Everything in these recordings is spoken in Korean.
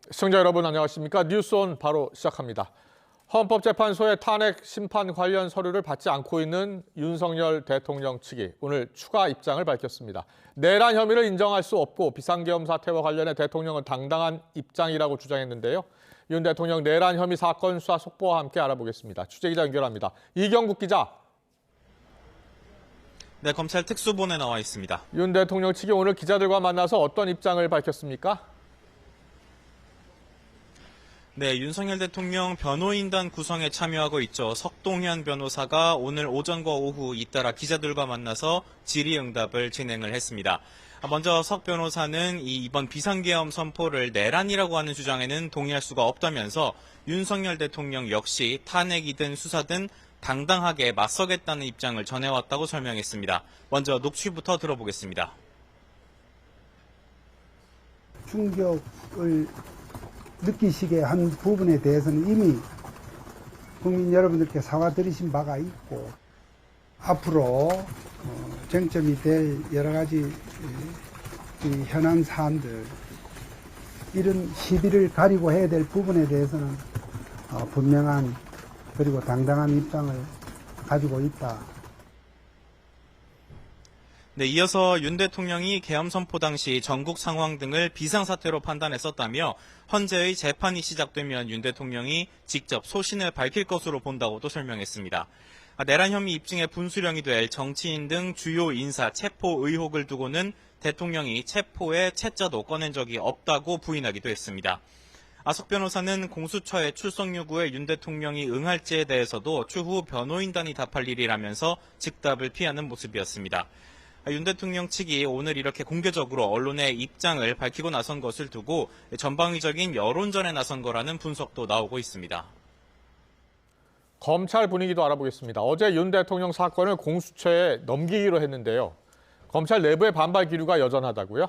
시청자 여러분 안녕하십니까? 뉴스온 바로 시작합니다. 헌법재판소의 탄핵 심판 관련 서류를 받지 않고 있는 윤석열 대통령 측이 오늘 추가 입장을 밝혔습니다. 내란 혐의를 인정할 수 없고 비상계엄 사태와 관련해 대통령은 당당한 입장이라고 주장했는데요. 윤 대통령 내란 혐의 사건 수사 속보와 함께 알아보겠습니다. 취재기자 연결합니다. 이경국 기자. 네, 검찰 특수본에 나와 있습니다. 윤 대통령 측이 오늘 기자들과 만나서 어떤 입장을 밝혔습니까? 네, 윤석열 대통령 변호인단 구성에 참여하고 있죠. 석동현 변호사가 오늘 오전과 오후 잇따라 기자들과 만나서 질의응답을 진행을 했습니다. 먼저 석 변호사는 이번 비상계엄 선포를 내란이라고 하는 주장에는 동의할 수가 없다면서 윤석열 대통령 역시 탄핵이든 수사든 당당하게 맞서겠다는 입장을 전해왔다고 설명했습니다. 먼저 녹취부터 들어보겠습니다. 충격을 느끼시게 한 부분에 대해서는 이미 국민 여러분들께 사과드리신 바가 있고 앞으로 쟁점이 될 여러 가지 현안 사안들 이런 시비를 가리고 해야 될 부분에 대해서는 분명한 그리고 당당한 입장을 가지고 있다. 네, 이어서 윤 대통령이 계엄 선포 당시 전국 상황 등을 비상사태로 판단했었다며 헌재의 재판이 시작되면 윤 대통령이 직접 소신을 밝힐 것으로 본다고도 설명했습니다. 내란 혐의 입증의 분수령이 될 정치인 등 주요 인사 체포 의혹을 두고는 대통령이 체포의 채자도 꺼낸 적이 없다고 부인하기도 했습니다. 석 변호사는 공수처의 출석 요구에 윤 대통령이 응할지에 대해서도 추후 변호인단이 답할 일이라면서 즉답을 피하는 모습이었습니다. 윤 대통령 측이 오늘 이렇게 공개적으로 언론에 입장을 밝히고 나선 것을 두고 전방위적인 여론전에 나선 거라는 분석도 나오고 있습니다. 검찰 분위기도 알아보겠습니다. 어제 윤 대통령 사건을 공수처에 넘기기로 했는데요. 검찰 내부의 반발 기류가 여전하다고요?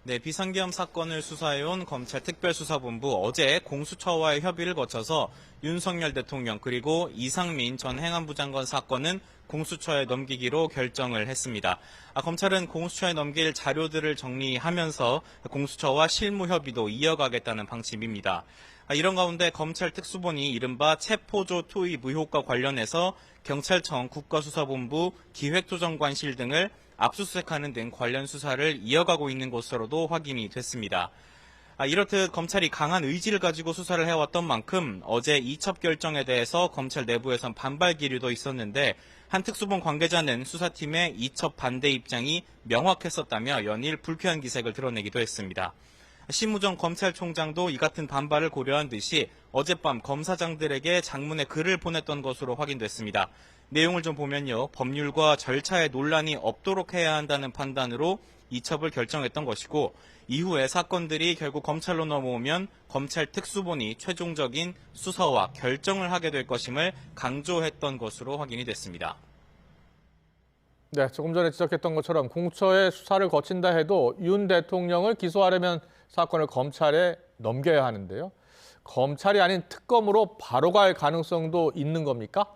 네, 비상계엄 사건을 수사해온 검찰 특별수사본부 어제 공수처와의 협의를 거쳐서 윤석열 대통령 그리고 이상민 전 행안부 장관 사건은 공수처에 넘기기로 결정을 했습니다. 검찰은 공수처에 넘길 자료들을 정리하면서 공수처와 실무 협의도 이어가겠다는 방침입니다. 이런 가운데 검찰 특수본이 이른바 체포조 투입 의혹과 관련해서 경찰청 국가수사본부 기획조정관실 등을 압수수색하는 등 관련 수사를 이어가고 있는 것으로도 확인이 됐습니다. 이렇듯 검찰이 강한 의지를 가지고 수사를 해왔던 만큼 어제 이첩 결정에 대해서 검찰 내부에선 반발 기류도 있었는데 한 특수본 관계자는 수사팀의 이첩 반대 입장이 명확했었다며 연일 불쾌한 기색을 드러내기도 했습니다. 심우정 검찰총장도 이 같은 반발을 고려한 듯이 어젯밤 검사장들에게 장문의 글을 보냈던 것으로 확인됐습니다. 내용을 좀 보면요. 법률과 절차에 논란이 없도록 해야 한다는 판단으로 이첩을 결정했던 것이고 이후에 사건들이 결국 검찰로 넘어오면 검찰 특수본이 최종적인 수사와 결정을 하게 될 것임을 강조했던 것으로 확인이 됐습니다. 네, 조금 전에 지적했던 것처럼 공수처의 수사를 거친다 해도 윤 대통령을 기소하려면 사건을 검찰에 넘겨야 하는데요. 검찰이 아닌 특검으로 바로 갈 가능성도 있는 겁니까?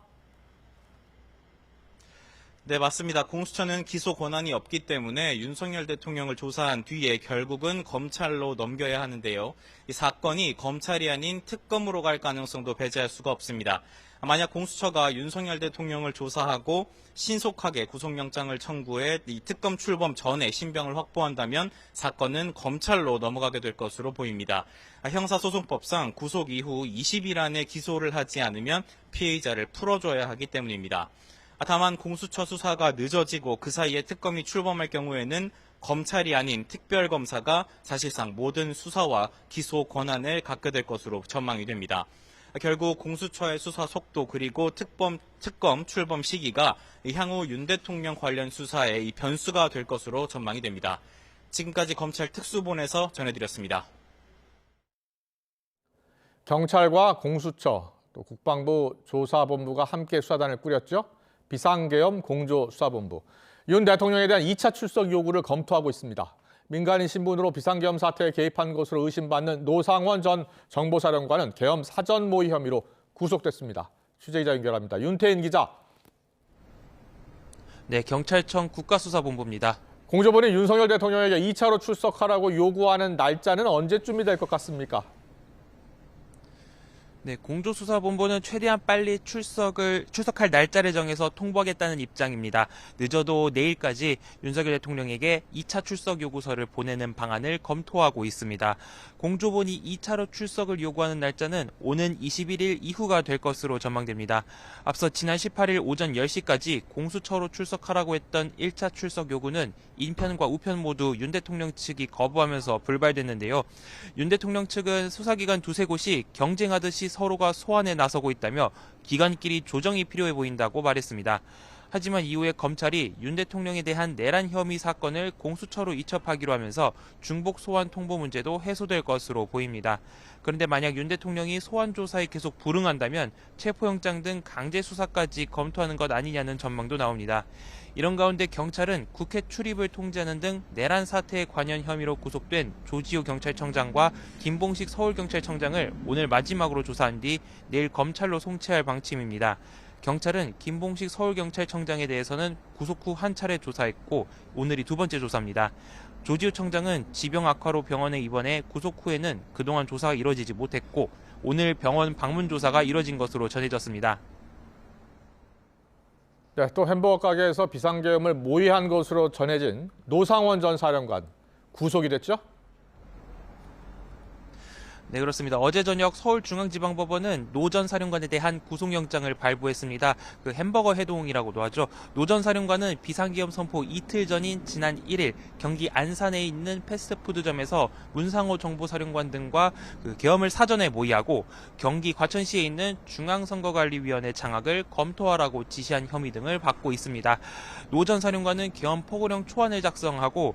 네, 맞습니다. 공수처는 기소 권한이 없기 때문에 윤석열 대통령을 조사한 뒤에 결국은 검찰로 넘겨야 하는데요. 이 사건이 검찰이 아닌 특검으로 갈 가능성도 배제할 수가 없습니다. 만약 공수처가 윤석열 대통령을 조사하고 신속하게 구속영장을 청구해 이 특검 출범 전에 신병을 확보한다면 사건은 검찰로 넘어가게 될 것으로 보입니다. 형사소송법상 구속 이후 20일 안에 기소를 하지 않으면 피해자를 풀어줘야 하기 때문입니다. 다만 공수처 수사가 늦어지고 그 사이에 특검이 출범할 경우에는 검찰이 아닌 특별검사가 사실상 모든 수사와 기소 권한을 갖게 될 것으로 전망이 됩니다. 결국 공수처의 수사 속도 그리고 특검 출범 시기가 향후 윤 대통령 관련 수사의 이 변수가 될 것으로 전망이 됩니다. 지금까지 검찰 특수본에서 전해드렸습니다. 경찰과 공수처, 또 국방부 조사본부가 함께 수사단을 꾸렸죠. 비상계엄 공조수사본부. 윤 대통령에 대한 2차 출석 요구를 검토하고 있습니다. 민간인 신분으로 비상계엄 사태에 개입한 것으로 의심받는 노상원 전 정보사령관은 계엄 사전 모의 혐의로 구속됐습니다. 취재기자 연결합니다. 윤태인 기자. 네, 경찰청 국가수사본부입니다. 공조본이 윤석열 대통령에게 2차로 출석하라고 요구하는 날짜는 언제쯤이 될 것 같습니까? 네, 공조수사본부는 최대한 빨리 출석할 날짜를 정해서 통보하겠다는 입장입니다. 늦어도 내일까지 윤석열 대통령에게 2차 출석 요구서를 보내는 방안을 검토하고 있습니다. 공조본이 2차로 출석을 요구하는 날짜는 오는 21일 이후가 될 것으로 전망됩니다. 앞서 지난 18일 오전 10시까지 공수처로 출석하라고 했던 1차 출석 요구는 인편과 우편 모두 윤 대통령 측이 거부하면서 불발됐는데요. 윤 대통령 측은 수사기관 두세 곳이 경쟁하듯이 서로가 소환에 나서고 있다며 기관끼리 조정이 필요해 보인다고 말했습니다. 하지만 이후에 검찰이 윤 대통령에 대한 내란 혐의 사건을 공수처로 이첩하기로 하면서 중복 소환 통보 문제도 해소될 것으로 보입니다. 그런데 만약 윤 대통령이 소환 조사에 계속 불응한다면 체포영장 등 강제 수사까지 검토하는 것 아니냐는 전망도 나옵니다. 이런 가운데 경찰은 국회 출입을 통제하는 등 내란 사태에 관여 혐의로 구속된 조지호 경찰청장과 김봉식 서울경찰청장을 오늘 마지막으로 조사한 뒤 내일 검찰로 송치할 방침입니다. 경찰은 김봉식 서울경찰청장에 대해서는 구속 후 한 차례 조사했고 오늘이 두 번째 조사입니다. 조지호 청장은 지병 악화로 병원에 입원해 구속 후에는 그동안 조사가 이뤄지지 못했고 오늘 병원 방문 조사가 이뤄진 것으로 전해졌습니다. 네, 또 햄버거 가게에서 비상계엄을 모의한 것으로 전해진 노상원 전 사령관 구속이 됐죠? 네, 그렇습니다. 어제 저녁 서울중앙지방법원은 노 전 사령관에 대한 구속영장을 발부했습니다. 그 햄버거 해동이라고도 하죠. 노 전 사령관은 비상계엄 선포 이틀 전인 지난 1일 경기 안산에 있는 패스트푸드점에서 문상호 정보사령관 등과 그 계엄을 사전에 모의하고 경기 과천시에 있는 중앙선거관리위원회 장악을 검토하라고 지시한 혐의 등을 받고 있습니다. 노 전 사령관은 계엄 포고령 초안을 작성하고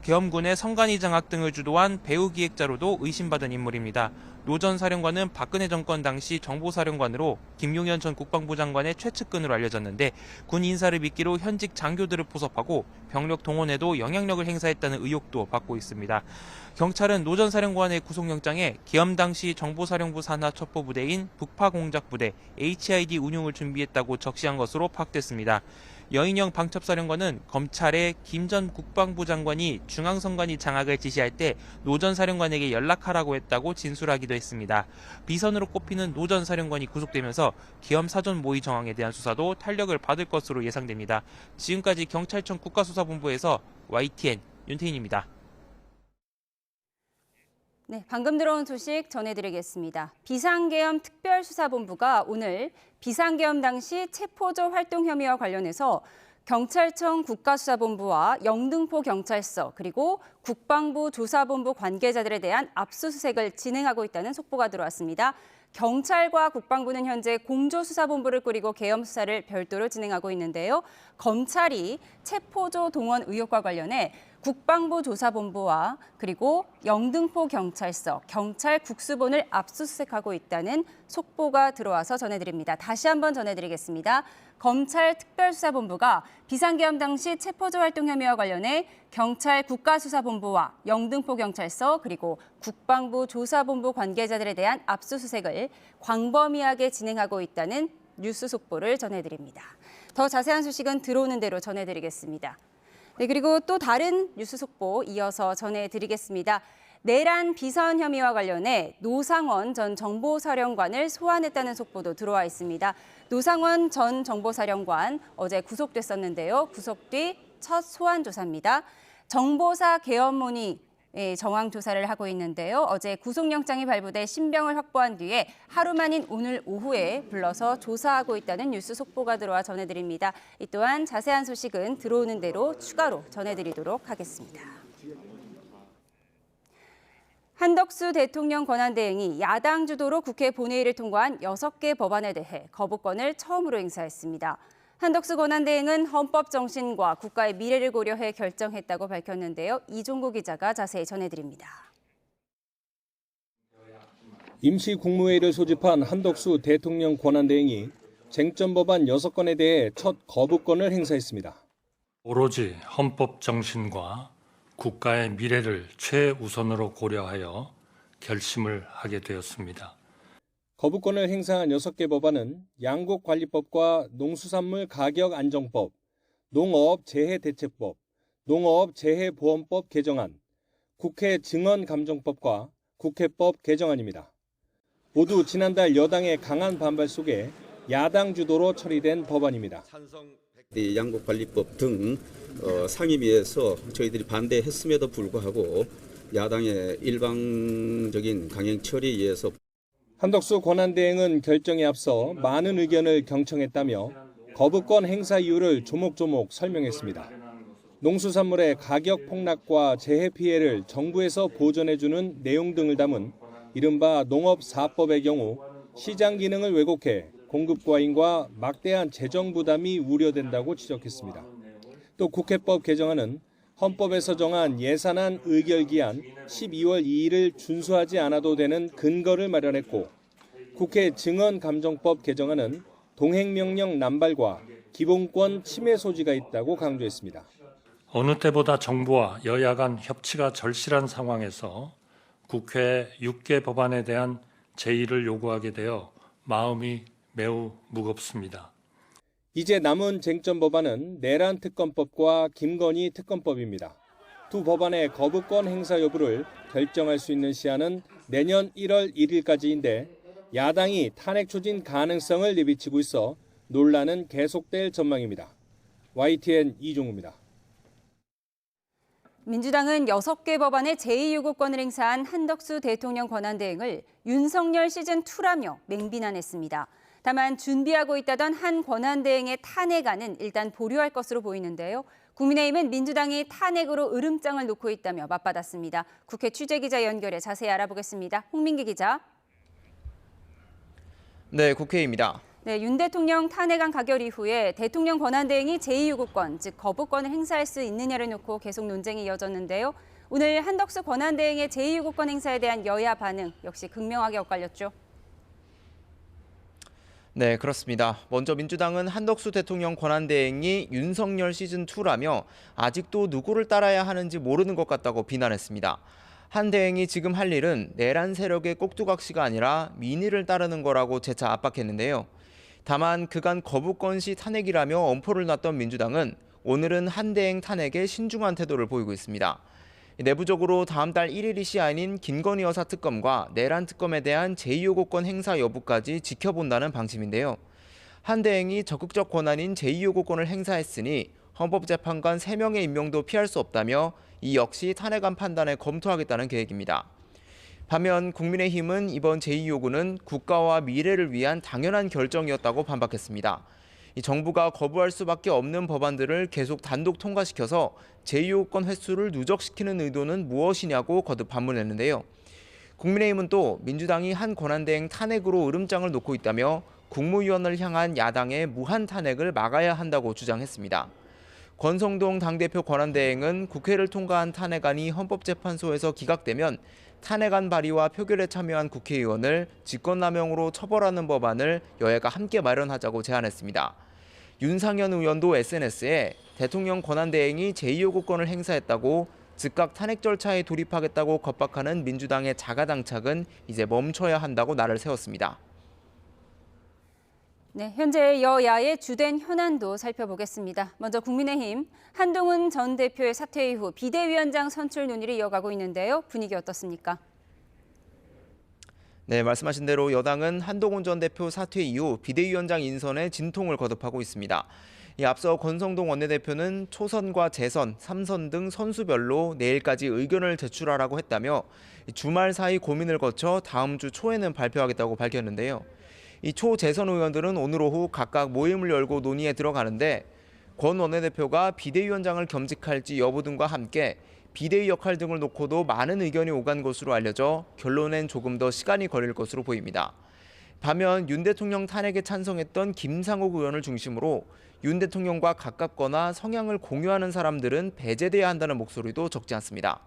계엄군의 선관위 장악 등을 주도한 배후 기획자로도 의심받은 인물입니다. 노 전 사령관은 박근혜 정권 당시 정보사령관으로 김용현 전 국방부 장관의 최측근으로 알려졌는데 군 인사를 미끼로 현직 장교들을 포섭하고 병력 동원에도 영향력을 행사했다는 의혹도 받고 있습니다. 경찰은 노 전 사령관의 구속영장에 계엄 당시 정보사령부 산하 첩보부대인 북파공작부대 HID 운용을 준비했다고 적시한 것으로 파악됐습니다. 여인영 방첩사령관은 검찰에 김 전 국방부 장관이 중앙선관위 장악을 지시할 때 노 전 사령관에게 연락하라고 했다고 진술하기도 했습니다. 비선으로 꼽히는 노 전 사령관이 구속되면서 계엄 사전 모의 정황에 대한 수사도 탄력을 받을 것으로 예상됩니다. 지금까지 경찰청 국가수사본부에서 YTN 윤태인입니다. 네, 방금 들어온 소식 전해드리겠습니다. 비상계엄 특별수사본부가 오늘 비상계엄 당시 체포조 활동 혐의와 관련해서 경찰청 국가수사본부와 영등포 경찰서 그리고 국방부 조사본부 관계자들에 대한 압수수색을 진행하고 있다는 속보가 들어왔습니다. 경찰과 국방부는 현재 공조수사본부를 꾸리고 계엄 수사를 별도로 진행하고 있는데요. 검찰이 체포조 동원 의혹과 관련해 국방부 조사본부와 그리고 영등포 경찰서, 경찰 국수본을 압수수색하고 있다는 속보가 들어와서 전해드립니다. 다시 한번 전해드리겠습니다. 검찰 특별수사본부가 비상계엄 당시 체포조 활동 혐의와 관련해 경찰 국가수사본부와 영등포 경찰서 그리고 국방부 조사본부 관계자들에 대한 압수수색을 광범위하게 진행하고 있다는 뉴스 속보를 전해드립니다. 더 자세한 소식은 들어오는 대로 전해드리겠습니다. 네, 그리고 또 다른 뉴스 속보 이어서 전해드리겠습니다. 내란 비선 혐의와 관련해 노상원 전 정보사령관을 소환했다는 속보도 들어와 있습니다. 노상원 전 정보사령관 어제 구속됐었는데요. 구속 뒤 첫 소환 조사입니다. 정보사 계엄문의 정황 조사를 하고 있는데요. 어제 구속영장이 발부돼 신병을 확보한 뒤에 하루 만인 오늘 오후에 불러서 조사하고 있다는 뉴스 속보가 들어와 전해드립니다. 이 또한 자세한 소식은 들어오는 대로 추가로 전해드리도록 하겠습니다. 한덕수 대통령 권한대행이 야당 주도로 국회 본회의를 통과한 6개 법안에 대해 거부권을 처음으로 행사했습니다. 한덕수 권한대행은 헌법 정신과 국가의 미래를 고려해 결정했다고 밝혔는데요. 이종구 기자가 자세히 전해드립니다. 임시 국무회의를 소집한 한덕수 대통령 권한대행이 쟁점 법안 6건에 대해 첫 거부권을 행사했습니다. 오로지 헌법 정신과 국가의 미래를 최우선으로 고려하여 결심을 하게 되었습니다. 거부권을 행사한 6개 법안은 양곡관리법과 농수산물 가격 안정법, 농어업 재해대책법, 농업재해보험법 개정안, 국회 증언감정법과 국회법 개정안입니다. 모두 지난달 여당의 강한 반발 속에 야당 주도로 처리된 법안입니다. 양곡관리법 등 상임위에서 저희들이 반대했음에도 불구하고 야당의 일방적인 강행 처리에 의해서 한덕수 권한대행은 결정에 앞서 많은 의견을 경청했다며 거부권 행사 이유를 조목조목 설명했습니다. 농수산물의 가격 폭락과 재해 피해를 정부에서 보전해주는 내용 등을 담은 이른바 농업4법의 경우 시장 기능을 왜곡해 공급 과잉과 막대한 재정 부담이 우려된다고 지적했습니다. 또 국회법 개정안은 헌법에서 정한 예산안 의결기한 12월 2일을 준수하지 않아도 되는 근거를 마련했고 국회 증언감정법 개정안은 동행명령 남발과 기본권 침해 소지가 있다고 강조했습니다. 어느 때보다 정부와 여야 간 협치가 절실한 상황에서 국회 6개 법안에 대한 제의를 요구하게 되어 마음이 매우 무겁습니다. 이제 남은 쟁점 법안은 내란 특검법과 김건희 특검법입니다. 두 법안의 거부권 행사 여부를 결정할 수 있는 시한은 내년 1월 1일까지인데 야당이 탄핵 추진 가능성을 내비치고 있어 논란은 계속될 전망입니다. YTN 이종우입니다. 민주당은 6개 법안의 제2요구권을 행사한 한덕수 대통령 권한대행을 윤석열 시즌2라며 맹비난했습니다. 다만 준비하고 있다던 한 권한대행의 탄핵안은 일단 보류할 것으로 보이는데요. 국민의힘은 민주당이 탄핵으로 으름장을 놓고 있다며 맞받았습니다. 국회 취재기자 연결해 자세히 알아보겠습니다. 홍민기 기자. 네, 국회입니다. 네, 윤 대통령 탄핵안 가결 이후에 대통령 권한대행이 제2요구권, 즉 거부권을 행사할 수 있느냐를 놓고 계속 논쟁이 이어졌는데요. 오늘 한덕수 권한대행의 제2요구권 행사에 대한 여야 반응 역시 극명하게 엇갈렸죠. 네, 그렇습니다. 먼저 민주당은 한덕수 대통령 권한대행이 윤석열 시즌2라며 아직도 누구를 따라야 하는지 모르는 것 같다고 비난했습니다. 한 대행이 지금 할 일은 내란 세력의 꼭두각시가 아니라 민의를 따르는 거라고 재차 압박했는데요. 다만 그간 거부권 시 탄핵이라며 엄포를 놨던 민주당은 오늘은 한 대행 탄핵에 신중한 태도를 보이고 있습니다. 내부적으로 다음 달 1일이 시한인 김건희 여사 특검과 내란 특검에 대한 제2요구권 행사 여부까지 지켜본다는 방침인데요. 한 대행이 적극적 권한인 제2요구권을 행사했으니 헌법재판관 3명의 임명도 피할 수 없다며 이 역시 탄핵안 판단에 검토하겠다는 계획입니다. 반면 국민의힘은 이번 제2요구는 국가와 미래를 위한 당연한 결정이었다고 반박했습니다. 정부가 거부할 수밖에 없는 법안들을 계속 단독 통과시켜서 제2요구권 횟수를 누적시키는 의도는 무엇이냐고 거듭 반문했는데요. 국민의힘은 또 민주당이 한 권한대행 탄핵으로 으름장을 놓고 있다며 국무위원을 향한 야당의 무한 탄핵을 막아야 한다고 주장했습니다. 권성동 당대표 권한대행은 국회를 통과한 탄핵안이 헌법재판소에서 기각되면 탄핵안 발의와 표결에 참여한 국회의원을 직권남용으로 처벌하는 법안을 여야가 함께 마련하자고 제안했습니다. 윤상현 의원도 SNS에 대통령 권한대행이 제2요구권을 행사했다고 즉각 탄핵 절차에 돌입하겠다고 겁박하는 민주당의 자가당착은 이제 멈춰야 한다고 날을 세웠습니다. 네, 현재 여야의 주된 현안도 살펴보겠습니다. 먼저 국민의힘 한동훈 전 대표의 사퇴 이후 비대위원장 선출 논의를 이어가고 있는데요. 분위기 어떻습니까? 네, 말씀하신 대로 여당은 한동훈 전 대표 사퇴 이후 비대위원장 인선에 진통을 거듭하고 있습니다. 앞서 권성동 원내대표는 초선과 재선, 3선 등 선수별로 내일까지 의견을 제출하라고 했다며 주말 사이 고민을 거쳐 다음 주 초에는 발표하겠다고 밝혔는데요. 이 초재선 의원들은 오늘 오후 각각 모임을 열고 논의에 들어가는데 권 원내대표가 비대위원장을 겸직할지 여부 등과 함께 비대위 역할 등을 놓고도 많은 의견이 오간 것으로 알려져 결론엔 조금 더 시간이 걸릴 것으로 보입니다. 반면 윤 대통령 탄핵에 찬성했던 김상욱 의원을 중심으로 윤 대통령과 가깝거나 성향을 공유하는 사람들은 배제돼야 한다는 목소리도 적지 않습니다.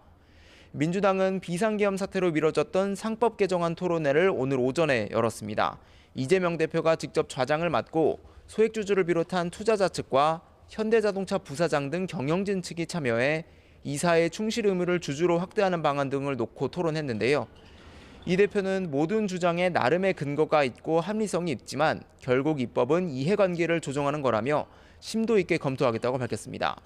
민주당은 비상계엄 사태로 미뤄졌던 상법 개정안 토론회를 오늘 오전에 열었습니다. 이재명 대표가 직접 좌장을 맡고 소액주주를 비롯한 투자자 측과 현대자동차 부사장 등 경영진 측이 참여해 이사의 충실 의무를 주주로 확대하는 방안 등을 놓고 토론했는데요. 이 대표는 모든 주장에 나름의 근거가 있고 합리성이 있지만 결국 입법은 이해관계를 조정하는 거라며 심도 있게 검토하겠다고 밝혔습니다.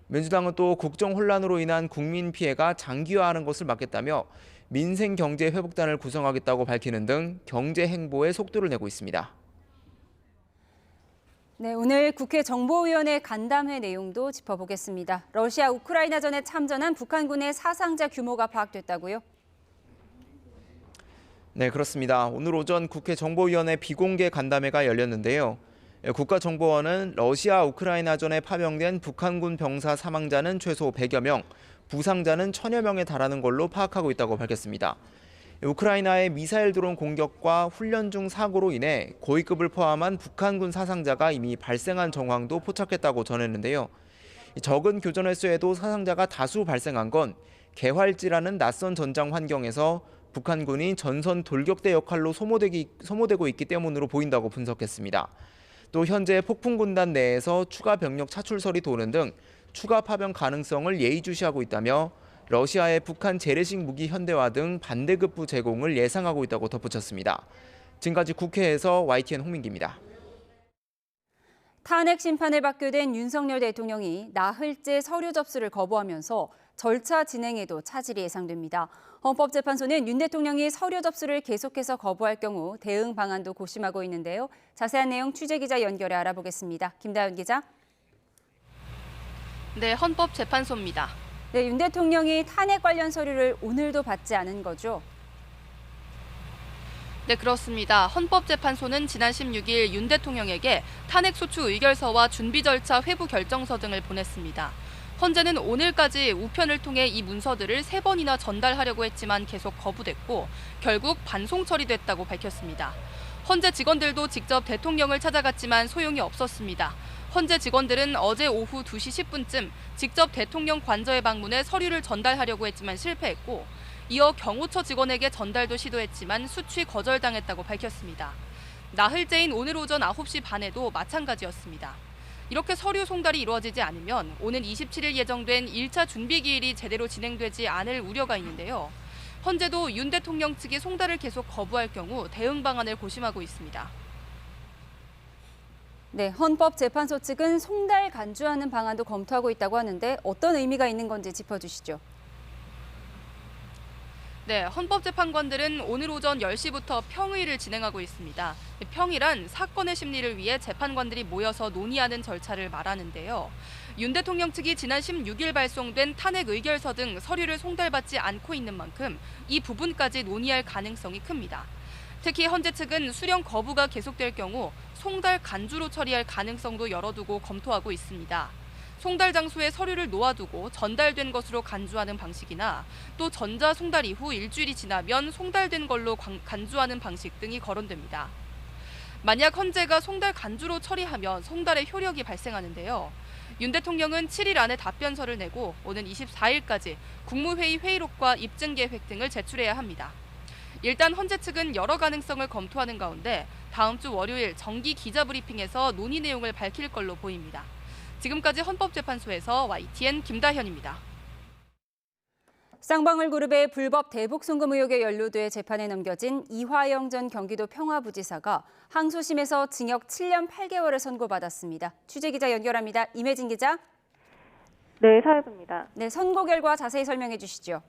민주당은 또 국정 혼란으로 인한 국민 피해가 장기화하는 것을 막겠다며 민생 경제 회복단을 구성하겠다고 밝히는 등 경제 행보에 속도를 내고 있습니다. 네, 오늘 국회 정보위원회 간담회 내용도 짚어보겠습니다. 러시아 우크라이나전에 참전한 북한군의 사상자 규모가 파악됐다고요? 네, 그렇습니다. 오늘 오전 국회 정보위원회 비공개 간담회가 열렸는데요. 국가정보원은 러시아 우크라이나전에 파병된 북한군 병사 사망자는 최소 100여 명, 부상자는 1000여 명에 달하는 걸로 파악하고 있다고 밝혔습니다. 우크라이나의 미사일 드론 공격과 훈련 중 사고로 인해 고위급을 포함한 북한군 사상자가 이미 발생한 정황도 포착했다고 전했는데요. 적은 교전 횟수에도 사상자가 다수 발생한 건 개활지라는 낯선 전장 환경에서 북한군이 전선 돌격대 역할로 소모되고 있기 때문으로 보인다고 분석했습니다. 또 현재 폭풍군단 내에서 추가 병력 차출설이 도는 등 추가 파병 가능성을 예의주시하고 있다며 러시아의 북한 재래식 무기 현대화 등 반대급부 제공을 예상하고 있다고 덧붙였습니다. 지금까지 국회에서 YTN 홍민기입니다. 탄핵 심판을 받게 된 윤석열 대통령이 나흘째 서류 접수를 거부하면서 절차 진행에도 차질이 예상됩니다. 헌법재판소는 윤 대통령이 서류 접수를 계속해서 거부할 경우 대응 방안도 고심하고 있는데요. 자세한 내용 취재기자 연결해 알아보겠습니다. 김다연 기자. 네, 헌법재판소입니다. 네, 윤 대통령이 탄핵 관련 서류를 오늘도 받지 않은 거죠? 네, 그렇습니다. 헌법재판소는 지난 16일 윤 대통령에게 탄핵소추 의결서와 준비 절차 회부 결정서 등을 보냈습니다. 헌재는 오늘까지 우편을 통해 이 문서들을 3번이나 전달하려고 했지만 계속 거부됐고 결국 반송 처리됐다고 밝혔습니다. 헌재 직원들도 직접 대통령을 찾아갔지만 소용이 없었습니다. 헌재 직원들은 어제 오후 2시 10분쯤 직접 대통령 관저에 방문해 서류를 전달하려고 했지만 실패했고 이어 경호처 직원에게 전달도 시도했지만 수취 거절당했다고 밝혔습니다. 나흘째인 오늘 오전 9시 반에도 마찬가지였습니다. 이렇게 서류 송달이 이루어지지 않으면 오는 27일 예정된 1차 준비 기일이 제대로 진행되지 않을 우려가 있는데요. 헌재도 윤 대통령 측이 송달을 계속 거부할 경우 대응 방안을 고심하고 있습니다. 네, 헌법재판소 측은 송달 간주하는 방안도 검토하고 있다고 하는데 어떤 의미가 있는 건지 짚어주시죠. 네, 헌법재판관들은 오늘 오전 10시부터 평의를 진행하고 있습니다. 평의란 사건의 심리를 위해 재판관들이 모여서 논의하는 절차를 말하는데요. 윤 대통령 측이 지난 16일 발송된 탄핵 의결서 등 서류를 송달받지 않고 있는 만큼 이 부분까지 논의할 가능성이 큽니다. 특히 헌재 측은 수령 거부가 계속될 경우 송달 간주로 처리할 가능성도 열어두고 검토하고 있습니다. 송달 장소에 서류를 놓아두고 전달된 것으로 간주하는 방식이나 또 전자 송달 이후 일주일이 지나면 송달된 걸로 간주하는 방식 등이 거론됩니다. 만약 헌재가 송달 간주로 처리하면 송달의 효력이 발생하는데요. 윤 대통령은 7일 안에 답변서를 내고 오는 24일까지 국무회의 회의록과 입증 계획 등을 제출해야 합니다. 일단 헌재 측은 여러 가능성을 검토하는 가운데 다음 주 월요일 정기 기자브리핑에서 논의 내용을 밝힐 걸로 보입니다. 지금까지 헌법재판소에서 YTN 김다현입니다. 쌍방울그룹의 불법 대북 송금 의혹에 연루돼 재판에 넘겨진 이화영 전 경기도 평화부지사가 항소심에서 징역 7년 8개월을 선고받았습니다. 취재기자 연결합니다. 임혜진 기자. 네, 사회부입니다. 네, 선고 결과 자세히 설명해 주시죠.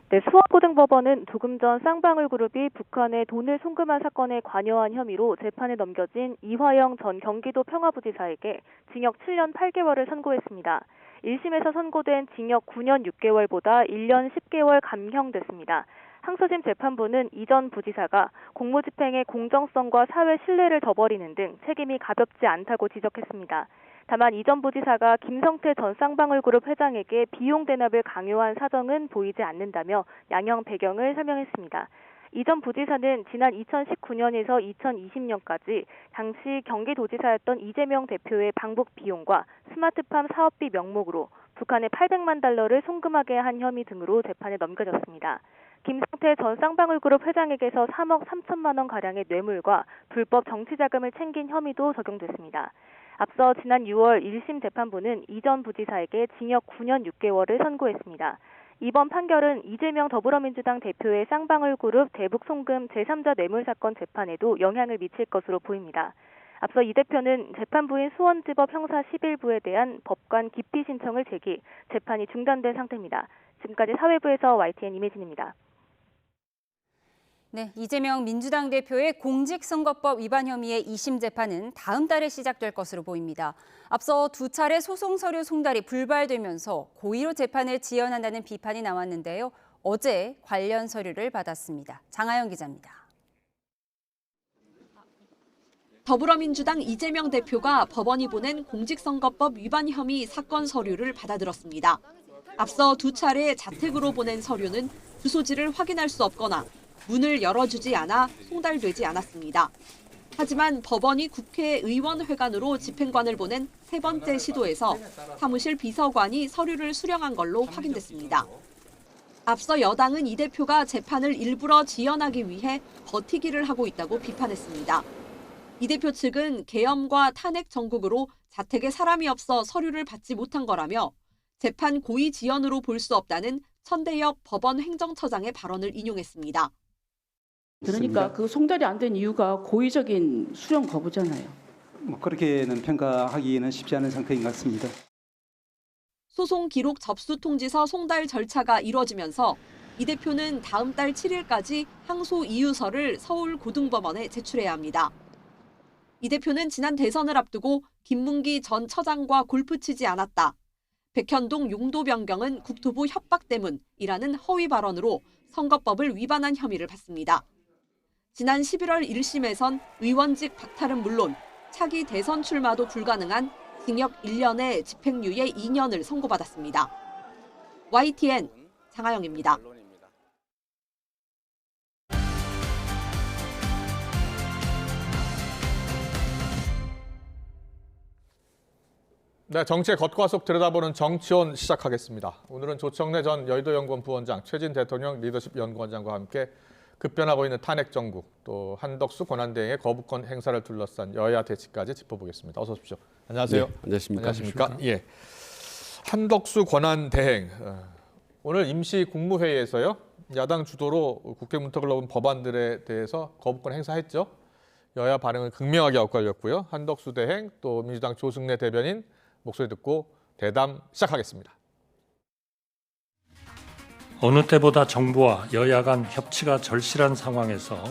네, 수원고등법원은 조금 전 쌍방울그룹이 북한에 돈을 송금한 사건에 관여한 혐의로 재판에 넘겨진 이화영 전 경기도 평화부지사에게 징역 7년 8개월을 선고했습니다. 1심에서 선고된 징역 9년 6개월보다 1년 10개월 감형됐습니다. 항소심 재판부는 이 전 부지사가 공무집행의 공정성과 사회 신뢰를 저버리는 등 책임이 가볍지 않다고 지적했습니다. 다만 이 전 부지사가 김성태 전 쌍방울그룹 회장에게 비용 대납을 강요한 사정은 보이지 않는다며 양형 배경을 설명했습니다. 이 전 부지사는 지난 2019년에서 2020년까지 당시 경기도지사였던 이재명 대표의 방북 비용과 스마트팜 사업비 명목으로 북한에 800만 달러를 송금하게 한 혐의 등으로 재판에 넘겨졌습니다. 김성태 전 쌍방울그룹 회장에게서 3억 3천만 원 가량의 뇌물과 불법 정치자금을 챙긴 혐의도 적용됐습니다. 앞서 지난 6월 1심 재판부는 이 전 부지사에게 징역 9년 6개월을 선고했습니다. 이번 판결은 이재명 더불어민주당 대표의 쌍방울그룹 대북송금 제3자 뇌물 사건 재판에도 영향을 미칠 것으로 보입니다. 앞서 이 대표는 재판부인 수원지법 형사 11부에 대한 법관 기피 신청을 제기, 재판이 중단된 상태입니다. 지금까지 사회부에서 YTN 임혜진입니다. 네, 이재명 민주당 대표의 공직선거법 위반 혐의의 2심 재판은 다음 달에 시작될 것으로 보입니다. 앞서 두 차례 소송 서류 송달이 불발되면서 고의로 재판을 지연한다는 비판이 나왔는데요. 어제 관련 서류를 받았습니다. 장하영 기자입니다. 더불어민주당 이재명 대표가 법원이 보낸 공직선거법 위반 혐의 사건 서류를 받아들었습니다. 앞서 두 차례 자택으로 보낸 서류는 주소지를 확인할 수 없거나 문을 열어주지 않아 송달되지 않았습니다. 하지만 법원이 국회의원회관으로 집행관을 보낸 세 번째 시도에서 사무실 비서관이 서류를 수령한 걸로 확인됐습니다. 앞서 여당은 이 대표가 재판을 일부러 지연하기 위해 버티기를 하고 있다고 비판했습니다. 이 대표 측은 계엄과 탄핵 정국으로 자택에 사람이 없어 서류를 받지 못한 거라며 재판 고의 지연으로 볼 수 없다는 천대엽 법원 행정처장의 발언을 인용했습니다. 그러니까 그 송달이 안 된 이유가 고의적인 수령 거부잖아요. 그렇게는 평가하기는 쉽지 않은 상태인 것 같습니다. 소송 기록 접수 통지서 송달 절차가 이뤄지면서 이 대표는 다음 달 7일까지 항소 이유서를 서울고등법원에 제출해야 합니다. 이 대표는 지난 대선을 앞두고 김문기 전 처장과 골프 치지 않았다. 백현동 용도 변경은 국토부 협박 때문이라는 허위 발언으로 선거법을 위반한 혐의를 받습니다. 지난 11월 1심에선 의원직 박탈은 물론 차기 대선 출마도 불가능한 징역 1년에 집행유예 2년을 선고받았습니다. YTN 장하영입니다. 네, 정치의 겉과 속 들여다보는 정치온 시작하겠습니다. 오늘은 조청래 전 여의도연구원 부원장, 최진 대통령 리더십 연구원장과 함께 급변하고 있는 탄핵 정국, 또 한덕수 권한대행의 거부권 행사를 둘러싼 여야 대치까지 짚어보겠습니다. 어서 오십시오. 안녕하세요. 네, 안녕하십니까. 안녕하십니까. 예. 한덕수 권한대행, 오늘 임시 국무회의에서요, 야당 주도로 국회 문턱을 넘은 법안들에 대해서 거부권 행사했죠. 여야 반응은 극명하게 엇갈렸고요. 한덕수 대행, 또 민주당 조승래 대변인 목소리 듣고 대담 시작하겠습니다. 어느 때보다 정부와 여야 간 협치가 절실한 상황에서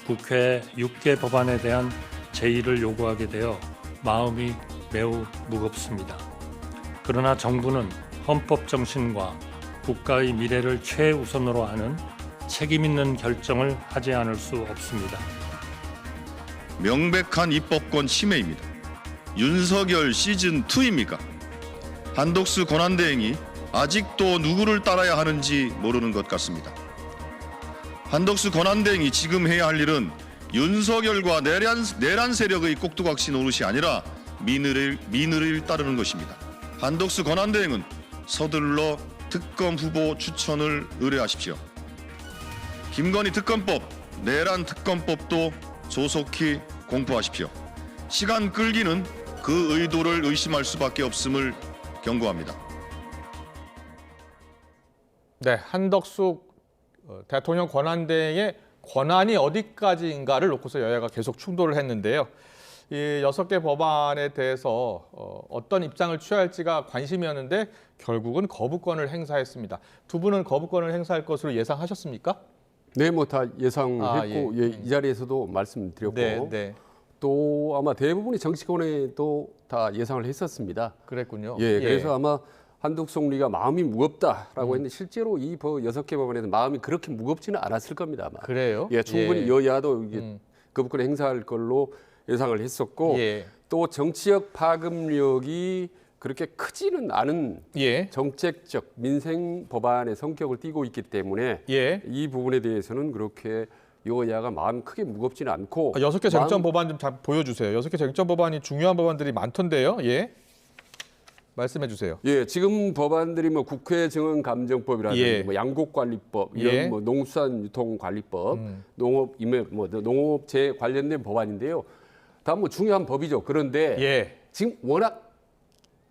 국회 6개 법안에 대한 제의를 요구하게 되어 마음이 매우 무겁습니다. 그러나 정부는 헌법 정신과 국가의 미래를 최우선으로 하는 책임 있는 결정을 하지 않을 수 없습니다. 명백한 입법권 침해입니다. 윤석열 시즌2입니까? 한덕수 권한대행이 아직도 누구를 따라야 하는지 모르는 것 같습니다. 한덕수 권한대행이 지금 해야 할 일은 윤석열과 내란 세력의 꼭두각시 노릇이 아니라 민의를 따르는 것입니다. 한덕수 권한대행은 서둘러 특검 후보 추천을 의뢰하십시오. 김건희 특검법, 내란 특검법도 조속히 공포하십시오. 시간 끌기는 그 의도를 의심할 수밖에 없음을 경고합니다. 네, 한덕수 대통령 권한대행의 권한이 어디까지인가를 놓고서 여야가 계속 충돌을 했는데요. 이 6개 법안에 대해서 어떤 입장을 취할지가 관심이었는데 결국은 거부권을 행사했습니다. 두 분은 거부권을 행사할 것으로 예상하셨습니까? 네, 뭐 다 예상했고 이 자리에서도 말씀드렸고 또 아마 대부분의 정치권에도 다 예상을 했었습니다. 그랬군요. 그래서 아마 한덕수 총리가 마음이 무겁다라고 했는데 실제로 이 6개 법안에서 마음이 그렇게 무겁지는 않았을 겁니다. 아마. 그래요? 충분히 여야도 이게 거부권 행사할 걸로 예상을 했었고 또 정치적 파급력이 그렇게 크지는 않은 정책적 민생 법안의 성격을 띠고 있기 때문에 이 부분에 대해서는 그렇게 여야가 마음 크게 무겁지는 않고 6개 쟁점 법안 좀 보여주세요. 6개 쟁점 법안이 중요한 법안들이 많던데요. 말씀해 주세요. 지금 법안들이 뭐 국회 증언감정법이라든지 뭐 양곡관리법, 이런 뭐 농수산유통관리법, 농업재 관련된 법안인데요. 다 뭐 중요한 법이죠. 그런데 지금 워낙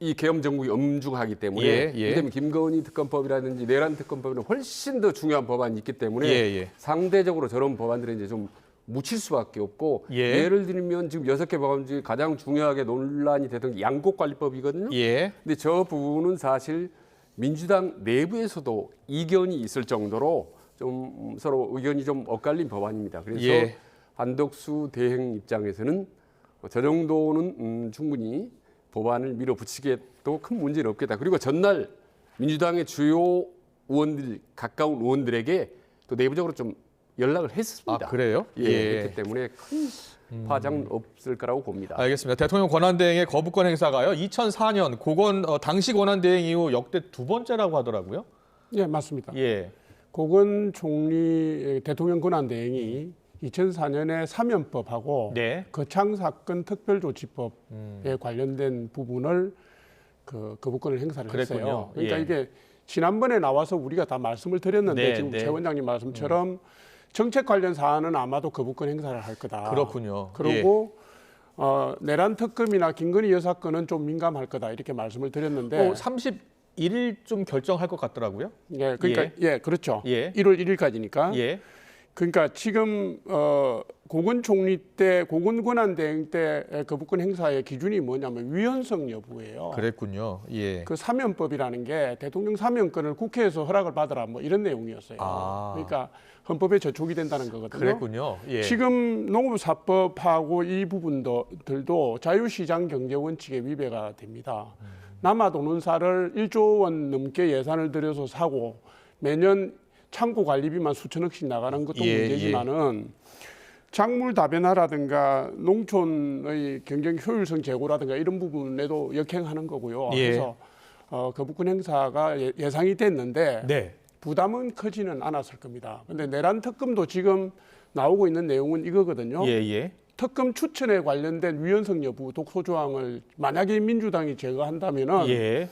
이 계엄 정국이 엄중하기 때문에 이를테면 김건희 특검법이라든지 내란 특검법은 훨씬 더 중요한 법안이 있기 때문에 상대적으로 저런 법안들은 이제 좀 묻힐 수밖에 없고 예를 들면 지금 6개 법안 중에 가장 중요하게 논란이 되던 게 양곡관리법이거든요. 근데 저 부분은 사실 민주당 내부에서도 이견이 있을 정도로 좀 서로 의견이 좀 엇갈린 법안입니다. 그래서 한덕수 대행 입장에서는 저 정도는 충분히 법안을 밀어붙이기에도 큰 문제는 없겠다. 그리고 전날 민주당의 주요 의원들, 가까운 의원들에게 또 내부적으로 좀 연락을 했습니다. 아, 그래요? 그렇기 때문에 큰 파장은 없을 거라고 봅니다. 알겠습니다. 대통령 권한대행의 거부권 행사가요. 2004년 당시 권한대행 이후 역대 두 번째라고 하더라고요. 네, 맞습니다. 고건 총리 대통령 권한대행이 2004년에 사면법하고 거창사건 특별조치법에 관련된 부분을 거부권을 행사를 했어요. 그러니까 이게 지난번에 나와서 우리가 다 말씀을 드렸는데 지금 최 원장님 말씀처럼 정책 관련 사안은 아마도 거부권 행사를 할 거다. 그렇군요. 그리고 내란 특검이나 김건희 여사 건은 좀 민감할 거다 이렇게 말씀을 드렸는데 31일쯤 결정할 것 같더라고요. 그러니까 그렇죠. 1월 1일까지니까. 그러니까 지금 고건 총리 때 고건 권한대행 때 거부권 행사의 기준이 뭐냐면 위헌성 여부예요. 그랬군요. 그 사면법이라는 게 대통령 사면권을 국회에서 허락을 받으라 뭐 이런 내용이었어요. 그러니까 헌법에 저촉이 된다는 거거든요. 그랬군요. 지금 농업사법하고 이 부분들도 자유시장 경제 원칙에 위배가 됩니다. 남아도는사를 1조 원 넘게 예산을 들여서 사고 매년 창고 관리비만 수천억씩 나가는 것도 문제지만은 작물 다변화라든가 농촌의 경쟁 효율성 제고라든가 이런 부분에도 역행하는 거고요. 그래서 거부권 행사가 예상이 됐는데 부담은 크지는 않았을 겁니다. 근데 내란 특검도 지금 나오고 있는 내용은 이거거든요. 특검 추천에 관련된 위헌성 여부 독소 조항을 만약에 민주당이 제거한다면은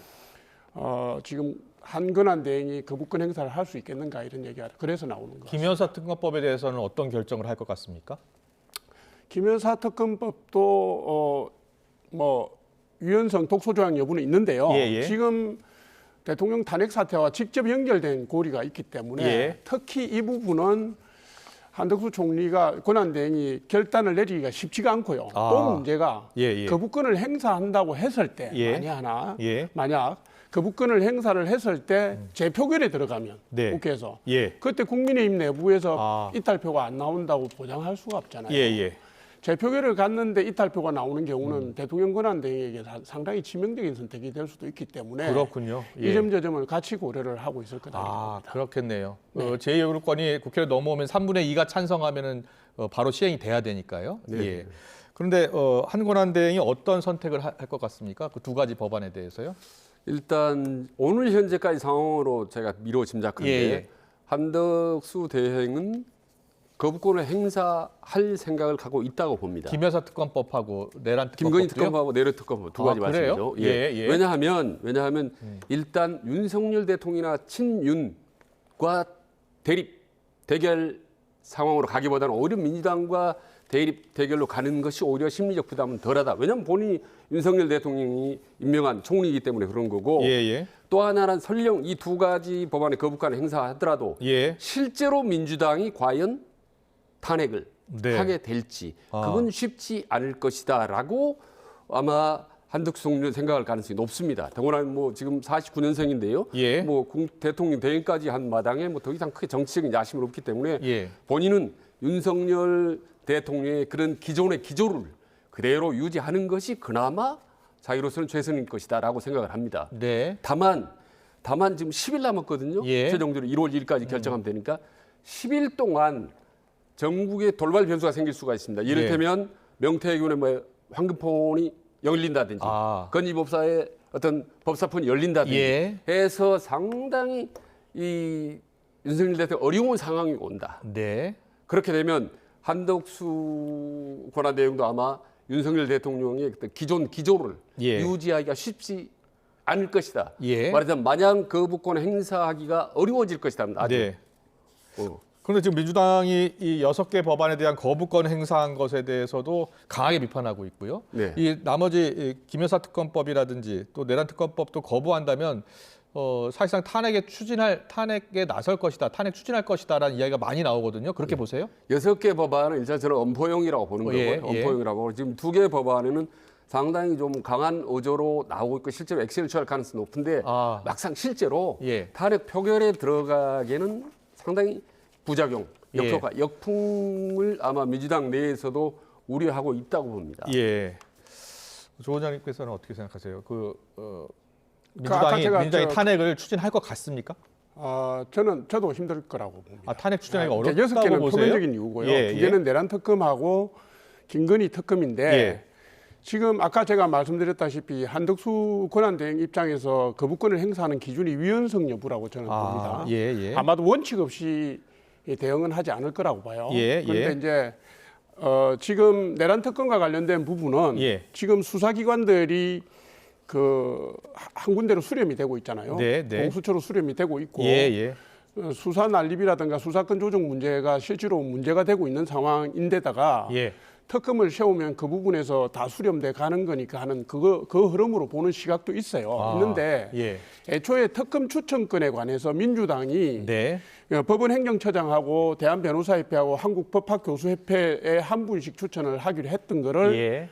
지금 한건한 대행이 거부권 행사를 할 수 있겠는가 이런 얘기가 그래서 나오는 거죠. 김 여사 특검법에 대해서는 어떤 결정을 할 것 같습니까? 김 여사 특검법도 뭐 위헌성 독소 조항 여부는 있는데요. 지금 대통령 탄핵 사태와 직접 연결된 고리가 있기 때문에 특히 이 부분은 한덕수 총리가 권한대행이 결단을 내리기가 쉽지가 않고요. 또 문제가 거부권을 행사한다고 했을 때 만약 거부권을 행사를 했을 때 재표결에 들어가면 국회에서 그때 국민의힘 내부에서 이탈표가 안 나온다고 보장할 수가 없잖아요. 재표결을 갔는데 이탈표가 나오는 경우는 대통령 권한대행에게 상당히 치명적인 선택이 될 수도 있기 때문에 그렇군요. 이 점 저 점을 같이 고려를 하고 있을 거다. 봅니다. 그렇겠네요. 제2요구권이 국회로 넘어오면 3분의 2가 찬성하면은 바로 시행이 돼야 되니까요. 그런데 한 권한대행이 어떤 선택을 할 것 같습니까? 그 두 가지 법안에 대해서요? 일단 오늘 현재까지 상황으로 제가 미뤄 짐작하는데 한덕수 대행은 거부권을 행사할 생각을 갖고 있다고 봅니다. 김 여사 특검법하고 내란 특검법도요? 김건희 특검하고 내란 특검법 두 가지 말씀이죠. 왜냐하면 일단 윤석열 대통령이나 친윤과 대결 상황으로 가기보다는 오히려 민주당과 대결로 가는 것이 오히려 심리적 부담은 덜하다. 왜냐하면 본인이 윤석열 대통령이 임명한 총리이기 때문에 그런 거고 또 하나는 설령 이 두 가지 법안의 거부권을 행사하더라도 실제로 민주당이 과연 탄핵을 하게 될지 그건 쉽지 않을 것이다라고 아마 한덕수 총리는 생각할 가능성이 높습니다. 더구나 뭐 지금 49년생인데요. 뭐 대통령 대행까지 한 마당에 뭐 더 이상 크게 정치적인 야심은 없기 때문에 본인은 윤석열 대통령의 그런 기존의 기조를 그대로 유지하는 것이 그나마 자기로서는 최선일 것이다라고 생각을 합니다. 다만 지금 10일 남았거든요. 최종적으로 1월 1일까지 결정하면 되니까 10일 동안 전국에 돌발 변수가 생길 수가 있습니다. 이를테면 명태균의 뭐 황금폰이 열린다든지 건희법사의 어떤 법사폰이 열린다든지 해서 상당히 이 윤석열 대통령 어려운 상황이 온다. 그렇게 되면 한덕수 권한대행도 아마 윤석열 대통령의 기존 기조를 유지하기가 쉽지 않을 것이다. 말하자면 마냥 거부권 행사하기가 어려워질 것이다. 그런데 지금 민주당이 이 6개 법안에 대한 거부권 행사한 것에 대해서도 강하게 비판하고 있고요. 이 나머지 김 여사 특검법이라든지 또 내란 특검법도 거부한다면 사실상 탄핵에 나설 것이다, 탄핵 추진할 것이다라는 이야기가 많이 나오거든요. 그렇게 보세요? 6개 법안은 일단 저는 엄포용이라고 보는 거고요. 엄포용이라고. 지금 2개 법안에는 상당히 좀 강한 어조로 나오고 있고 실제로 액션을 취할 가능성이 높은데 막상 실제로 탄핵 표결에 들어가기에는 상당히 부작용, 역효과, 역풍을 아마 민주당 내에서도 우려하고 있다고 봅니다. 예. 조 원장님께서는 어떻게 생각하세요? 민주당이 탄핵을 추진할 것 같습니까? 저도 힘들 거라고 봅니다. 탄핵 추진하기가 어렵다고 6개는 보세요? 표면적인 이유고요. 2개는 내란 특검하고 김건희 특검인데 지금 아까 제가 말씀드렸다시피 한덕수 권한대행 입장에서 거부권을 행사하는 기준이 위헌성 여부라고 저는 봅니다. 아마도 원칙 없이 대응은 하지 않을 거라고 봐요. 그런데 이제 지금 내란 특검과 관련된 부분은 지금 수사기관들이 한 군데로 수렴이 되고 있잖아요. 공수처로 수렴이 되고 있고 수사 난립이라든가 수사권 조정 문제가 실제로 문제가 되고 있는 상황인데다가 특검을 세우면 그 부분에서 다 수렴돼 가는 거니까 하는 그 흐름으로 보는 시각도 있어요. 있는데 애초에 특검 추천권에 관해서 민주당이 법원 행정처장하고 대한변호사협회하고 한국법학교수협회에 한 분씩 추천을 하기로 했던 거를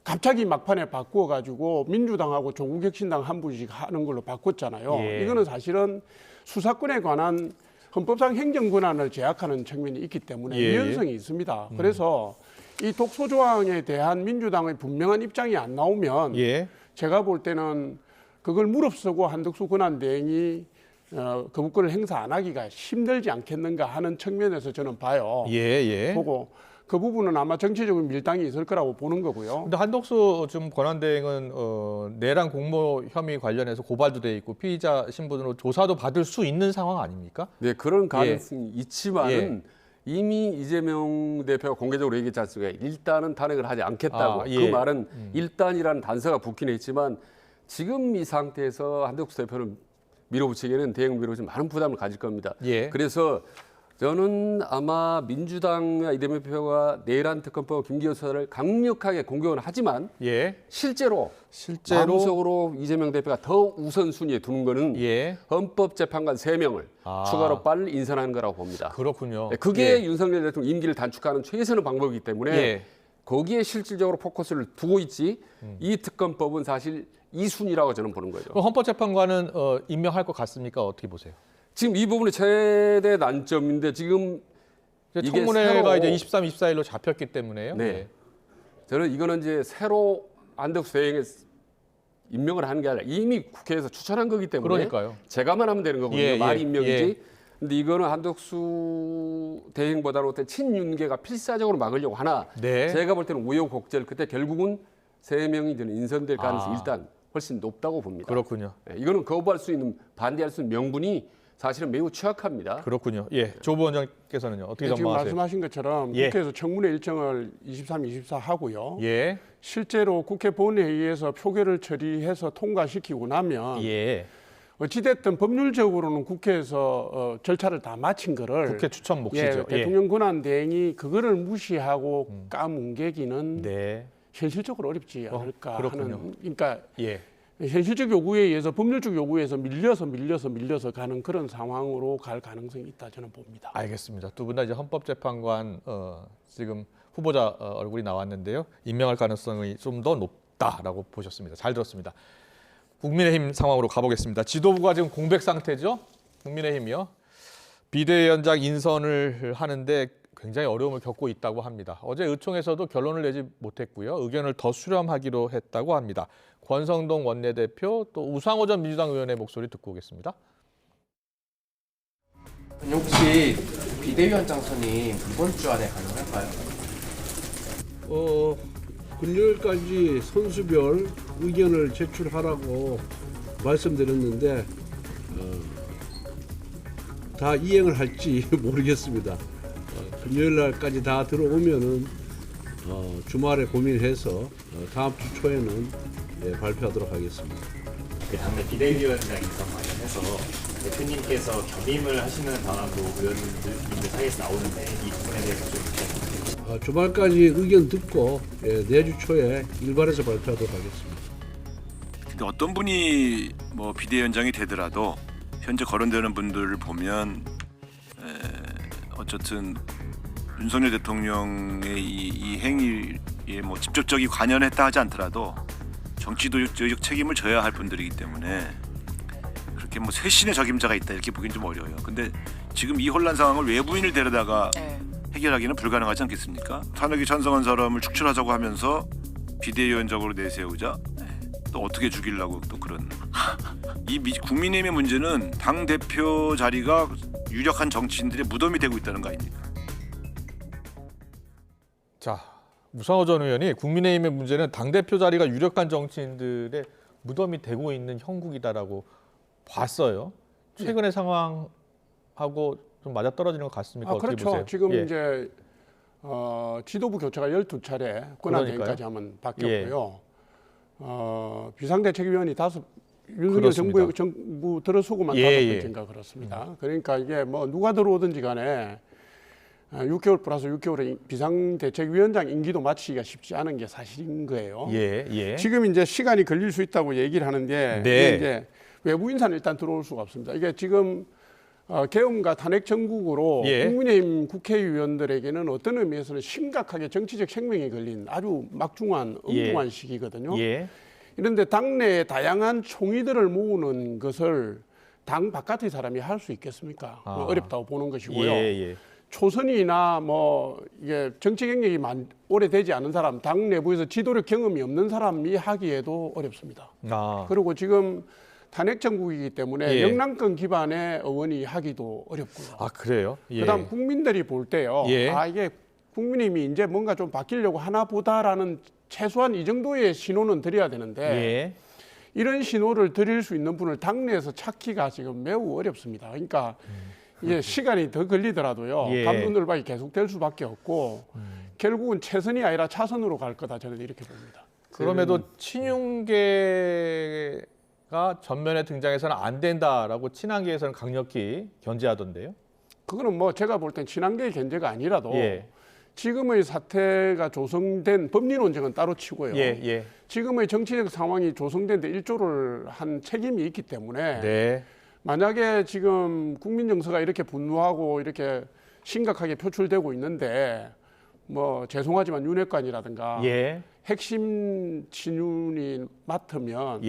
갑자기 막판에 바꾸어가지고 민주당하고 조국혁신당 한 분씩 하는 걸로 바꿨잖아요. 이거는 사실은 수사권에 관한 헌법상 행정권한을 제약하는 측면이 있기 때문에 위헌성이 있습니다. 그래서 이 독소조항에 대한 민주당의 분명한 입장이 안 나오면 제가 볼 때는 그걸 무릅쓰고 한덕수 권한대행이 거부권을 행사 안 하기가 힘들지 않겠는가 하는 측면에서 저는 봐요. 보고 그 부분은 아마 정치적인 밀당이 있을 거라고 보는 거고요. 근데 한덕수 지금 권한대행은 내란 공모 혐의 관련해서 고발도 돼 있고 피의자 신분으로 조사도 받을 수 있는 상황 아닙니까? 네, 그런 가능성이 있지만은 이미 이재명 대표가 공개적으로 얘기했지 않습니까? 일단은 탄핵을 하지 않겠다고. 그 말은 일단이라는 단서가 붙긴 했지만 지금 이 상태에서 한덕수 대표를 밀어붙이기에는 대응 밀어붙이면 많은 부담을 가질 겁니다. 그래서 저는 아마 민주당과 이재명 대표가 내란 특검법 김기현 수사를 강력하게 공격은 하지만 실제로 마음속으로 이재명 대표가 더 우선순위에 두는 거는 헌법재판관 3명을 추가로 빨리 인선하는 거라고 봅니다. 그렇군요. 그게 윤석열 대통령 임기를 단축하는 최선의 방법이기 때문에 거기에 실질적으로 포커스를 두고 있지 이 특검법은 사실 2순위라고 저는 보는 거죠. 헌법재판관은 임명할 것 같습니까? 어떻게 보세요? 지금 이 부분이 최대 난점인데 지금 이게 청문회가 이제 23, 24일로 잡혔기 때문에요. 저는 이거는 이제 새로 한덕수 대행에 임명을 하는 게 아니라 이미 국회에서 추천한 거기 때문에 제가만 하면 되는 거거든요. 말 임명이지. 근데 이거는 한덕수 대행보다는 어떤 친윤계가 필사적으로 막으려고 하나 제가 볼 때는 우여곡절 그때 결국은 3명이 저는 인선될 가능성이 일단 훨씬 높다고 봅니다. 그렇군요. 이거는 거부할 수 있는 반대할 수 있는 명분이 사실은 매우 취약합니다. 그렇군요. 조 부원장께서는요. 어떻게 전망하세요? 지금 말씀하신 것처럼 국회에서 청문회 일정을 23, 24 하고요. 실제로 국회 본회의에서 표결을 처리해서 통과시키고 나면 어찌됐든 법률적으로는 국회에서 절차를 다 마친 거를 국회 추천 몫이죠. 대통령 권한대행이 그거를 무시하고 까뭉개기는 현실적으로 어렵지 않을까 하는 그러니까 현실적 요구에 의해서 법률적 요구에 의해서 밀려서 가는 그런 상황으로 갈 가능성이 있다 저는 봅니다. 알겠습니다. 두 분 다 이제 헌법재판관 지금 후보자 얼굴이 나왔는데요. 임명할 가능성이 좀 더 높다라고 보셨습니다. 잘 들었습니다. 국민의힘 상황으로 가보겠습니다. 지도부가 지금 공백 상태죠. 국민의힘이요. 비대위원장 인선을 하는데 굉장히 어려움을 겪고 있다고 합니다. 어제 의총에서도 결론을 내지 못했고요. 의견을 더 수렴하기로 했다고 합니다. 권성동 원내대표 또 우상호 전 민주당 의원의 목소리 듣고 오겠습니다. 혹시 비대위원장 선임 이번 주 안에 가능할까요? 금요일까지 선수별 의견을 제출하라고 말씀드렸는데 다 이행을 할지 모르겠습니다. 금요일 날까지 다 들어오면은 주말에 고민해서 다음 주 초에는 발표하도록 하겠습니다. 당내 비대위원장 인선 관련해서 대표님께서 겸임을 하시는 방안도 의원님들 사이에서 나오는데 이 부분에 대해서 좀 주말까지 의견 듣고 내주 초에 일반에서 발표하도록 하겠습니다. 근데 어떤 분이 뭐 비대위원장이 되더라도 현재 거론되는 분들을 보면 어쨌든 윤석열 대통령의 이 행위에 뭐 직접적인 관여했다 하지 않더라도 정치도적 책임을 져야 할 분들이기 때문에 그렇게 뭐 쇄신의 적임자가 있다 이렇게 보기는 좀 어려워요. 근데 지금 이 혼란 상황을 외부인을 데려다가 해결하기는 불가능하지 않겠습니까? 탄핵이 찬성한 사람을 축출하자고 하면서 비대위원장으로 내세우자 또 어떻게 죽이려고 또 그런 이 국민의힘의 문제는 당 대표 자리가 유력한 정치인들의 무덤이 되고 있다는 거 아닙니까? 자, 무상호 전 의원이 국민의힘의 문제는 당대표 자리가 유력한 정치인들의 무덤이 되고 있는 형국이다라고 봤어요. 최근의 상황하고 좀 맞아떨어지는 것 같습니까? 어떻게 그렇죠. 보세요? 지금 이제 지도부 교체가 12차례 권한대행까지 하면 바뀌었고요. 비상대책위원이 윤석열 정부 들어서고만 5번째인가 그렇습니다. 그러니까 이게 뭐 누가 들어오든지 간에 6개월 플러스 6개월의 비상대책위원장 임기도 마치기가 쉽지 않은 게 사실인 거예요. 지금 이제 시간이 걸릴 수 있다고 얘기를 하는데 이게 이제 외부 인사는 일단 들어올 수가 없습니다. 이게 지금 계엄과 탄핵 전국으로 국민의힘 국회의원들에게는 어떤 의미에서는 심각하게 정치적 생명이 걸린 아주 막중한 엉뚱한 시기거든요. 이런데 당내에 다양한 총의들을 모으는 것을 당 바깥의 사람이 할 수 있겠습니까? 어렵다고 보는 것이고요. 초선이나 뭐 이게 정치 경력이 오래되지 않은 사람, 당 내부에서 지도력 경험이 없는 사람이 하기에도 어렵습니다. 그리고 지금 탄핵 정국이기 때문에 영남권 기반의 의원이 하기도 어렵고요. 그래요? 그다음 국민들이 볼 때요. 이게 국민의힘이 이제 뭔가 좀 바뀌려고 하나 보다라는 최소한 이 정도의 신호는 드려야 되는데 이런 신호를 드릴 수 있는 분을 당내에서 찾기가 지금 매우 어렵습니다. 그러니까 이게 시간이 더 걸리더라도요. 감론을박이 계속될 수밖에 없고 결국은 최선이 아니라 차선으로 갈 거다 저는 이렇게 봅니다. 그럼에도 친윤계가 전면에 등장해서는 안 된다라고 친한계에서는 강력히 견제하던데요. 그거는 뭐 제가 볼 땐 친한계의 견제가 아니라도 지금의 사태가 조성된 법리 논쟁은 따로 치고요. 지금의 정치적 상황이 조성된 데 일조를 한 책임이 있기 때문에 만약에 지금 국민 정서가 이렇게 분노하고 이렇게 심각하게 표출되고 있는데 뭐 죄송하지만 윤핵관이라든가 핵심 친윤이 맡으면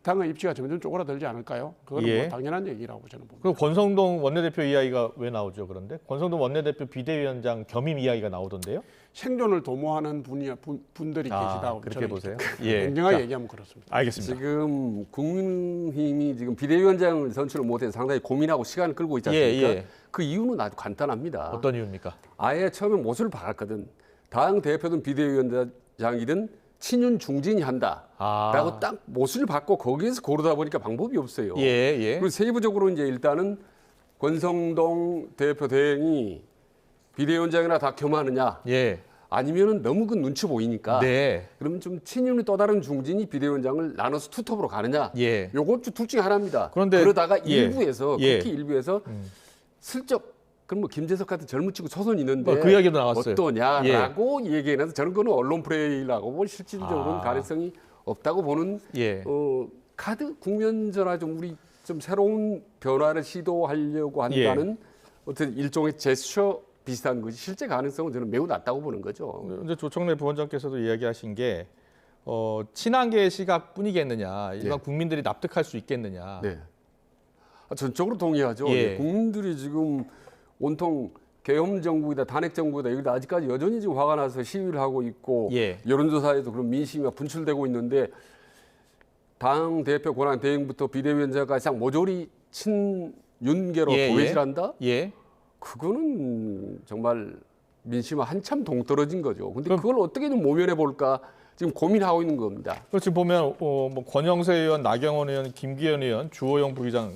당의 입지가 점점 쪼그라들지 않을까요? 그거는 뭐 당연한 얘기라고 저는 봅니다. 그럼 권성동 원내대표 이야기가 왜 나오죠? 그런데 권성동 원내대표 비대위원장 겸임 이야기가 나오던데요? 생존을 도모하는 분들이 계시다고 그렇게 보세요? 냉정하게 얘기하면 그렇습니다. 알겠습니다. 지금 국민의힘이 지금 비대위원장을 선출을 못해서 상당히 고민하고 시간을 끌고 있지 않습니까? 그 이유는 아주 간단합니다. 어떤 이유입니까? 아예 처음에 못을 박았거든. 당 대표든 비대위원장이든 친윤 중진이 한다라고 딱 못을 받고 거기에서 고르다 보니까 방법이 없어요. 그리고 세부적으로 이제 일단은 권성동 대표 대행이 비대위원장이나 다 겸하느냐, 아니면은 너무 그 눈치 보이니까, 그러면 좀 친윤이 또 다른 중진이 비대위원장을 나눠서 투톱으로 가느냐, 요것 둘 중에 하나입니다. 그러다가 일부에서 국회 일부에서 슬쩍 그럼 뭐 김재석 같은 젊은 친구 초선 있는데 그 이야기도 나왔어요. 어떠냐라고 얘기해서 저는 그건 언론 플레이라고 실질적으로는 가능성이 없다고 보는 카드 국면전화 좀 우리 좀 새로운 변화를 시도하려고 한다는 어떤 일종의 제스처 비슷한 것이 실제 가능성은 저는 매우 낮다고 보는 거죠. 이제 조청래 부원장께서도 이야기하신 게 친한계의 시각뿐이겠느냐, 일반 국민들이 납득할 수 있겠느냐. 전적으로 동의하죠. 국민들이 지금 온통 계엄 정국이다, 탄핵 정국이다, 여기다 아직까지 여전히 지금 화가 나서 시위를 하고 있고 여론조사에도 그런 민심이 분출되고 있는데 당 대표 권한 대행부터 비대위원장까지 모조리 친윤계로 도외질한다? 그거는 정말 민심과 한참 동떨어진 거죠. 근데 그걸 어떻게든 모면해 볼까 지금 고민하고 있는 겁니다. 지금 보면 뭐 권영세 의원, 나경원 의원, 김기현 의원, 주호영 부의장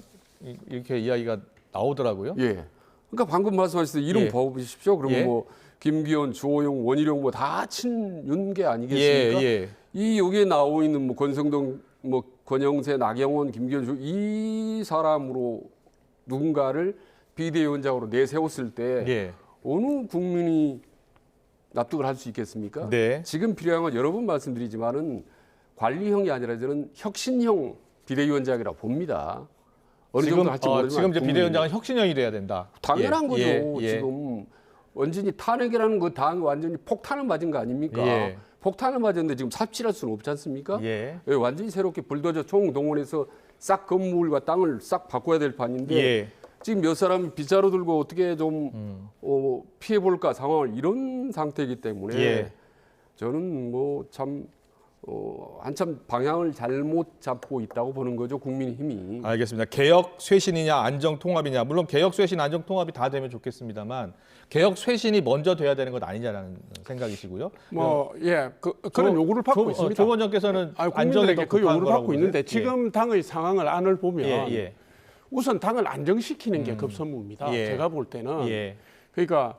이렇게 이야기가 나오더라고요. 그러니까 방금 말씀하셨듯이 이름 봐보십시오. 그러면 뭐 김기현, 주호영, 원희룡 뭐 다 친윤계 아니겠습니까? 이 여기에 나오고 있는 뭐 권성동, 뭐 권영세, 나경원, 김기현 이 사람으로 누군가를 비대위원장으로 내세웠을 때 어느 국민이 납득을 할 수 있겠습니까? 지금 필요한 건 여러 번 말씀드리지만은 관리형이 아니라 저는 혁신형 비대위원장이라고 봅니다. 어느 지금, 정도 할지 모르지만 지금 이제 비대위원장은 혁신형이 돼야 된다. 당연한 거죠. 예. 지금 완전히 탄핵이라는 그 당 완전히 폭탄을 맞은 거 아닙니까? 예. 폭탄을 맞았는데 지금 삽질할 수는 없지 않습니까? 예. 완전히 새롭게 불도저 총동원해서 싹 건물과 땅을 싹 바꿔야 될 판인데 예. 지금 몇 사람이 빗자루 들고 어떻게 좀 피해볼까 상황을 이런 상태이기 때문에 예. 저는 뭐 참 한참 방향을 잘못 잡고 있다고 보는 거죠, 국민의힘이. 알겠습니다. 개혁 쇄신이냐 안정 통합이냐. 물론 개혁 쇄신 안정 통합이 다 되면 좋겠습니다만 개혁 쇄신이 먼저 돼야 되는 것 아니냐라는 생각이시고요. 그런 요구를 받고 있습니다. 조 원장께서는 국민들에게 그 요구를 받고 있는데 보세요? 지금 당의 상황을 안을 보면 우선 당을 안정시키는 게 급선무입니다. 제가 볼 때는. 그러니까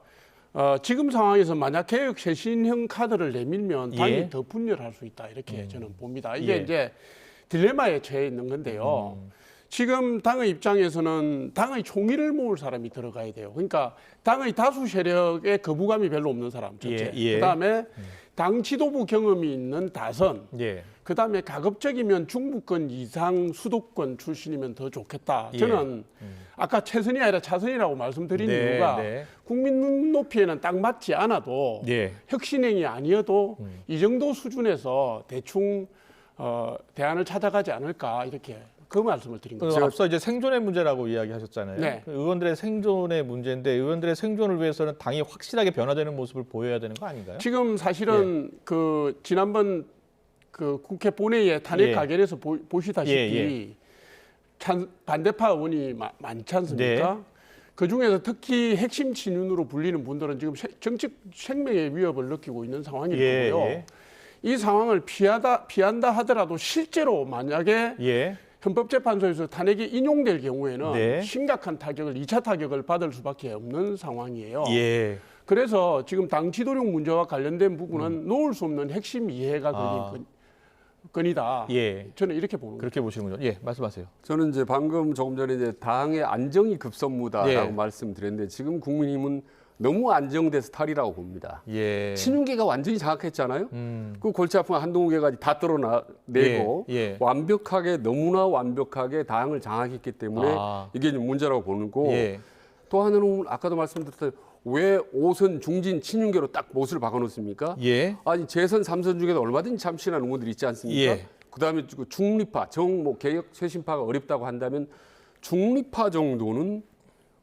지금 상황에서 만약 개혁 쇄신형 카드를 내밀면 당이 더 분열할 수 있다 이렇게 저는 봅니다. 이게 이제 딜레마에 처해 있는 건데요. 지금 당의 입장에서는 당의 총의를 모을 사람이 들어가야 돼요. 그러니까 당의 다수 세력에 거부감이 별로 없는 사람 첫째. 그다음에 당 지도부 경험이 있는 다선. 그다음에 가급적이면 중부권 이상 수도권 출신이면 더 좋겠다. 저는 아까 최선이 아니라 차선이라고 말씀드린 이유가 국민 눈높이에는 딱 맞지 않아도 혁신행이 아니어도 이 정도 수준에서 대충 대안을 찾아가지 않을까 이렇게 그 말씀을 드린 거죠. 앞서 이제 생존의 문제라고 이야기하셨잖아요. 네. 의원들의 생존의 문제인데 의원들의 생존을 위해서는 당이 확실하게 변화되는 모습을 보여야 되는 거 아닌가요? 지금 사실은 그 지난번 그 국회 본회의에 탄핵 가결에서 보시다시피 반대파 의원이 많지 않습니까? 그 중에서 특히 핵심 친윤으로 불리는 분들은 지금 정치 생명의 위협을 느끼고 있는 상황일 거고요. 이 상황을 피한다 하더라도 실제로 만약에 헌법재판소에서 탄핵이 인용될 경우에는 심각한 타격을 2차 타격을 받을 수밖에 없는 상황이에요. 그래서 지금 당 지도력 문제와 관련된 부분은 놓을 수 없는 핵심 이해가 걸린 건이다. 저는 이렇게 보는 거죠. 그렇게 보시는군요. 말씀하세요. 저는 이제 방금 조금 전에 이제 당의 안정이 급선무다라고 말씀드렸는데 지금 국민의힘은 너무 안정돼서 탈이라고 봅니다. 친윤계가 완전히 장악했잖아요. 그 골치 아픈 한동훈계가 다 떨어내고 완벽하게 너무나 완벽하게 당을 장악했기 때문에 이게 문제라고 보는 거고 또 하나는 아까도 말씀드렸던 왜 5선 중진 친윤계로 딱 못을 박아놓습니까? 아니 재선 3선 중에도 얼마든지 참신한 의원들이 있지 않습니까? 그다음에 중립파, 개혁 쇄신파가 어렵다고 한다면 중립파 정도는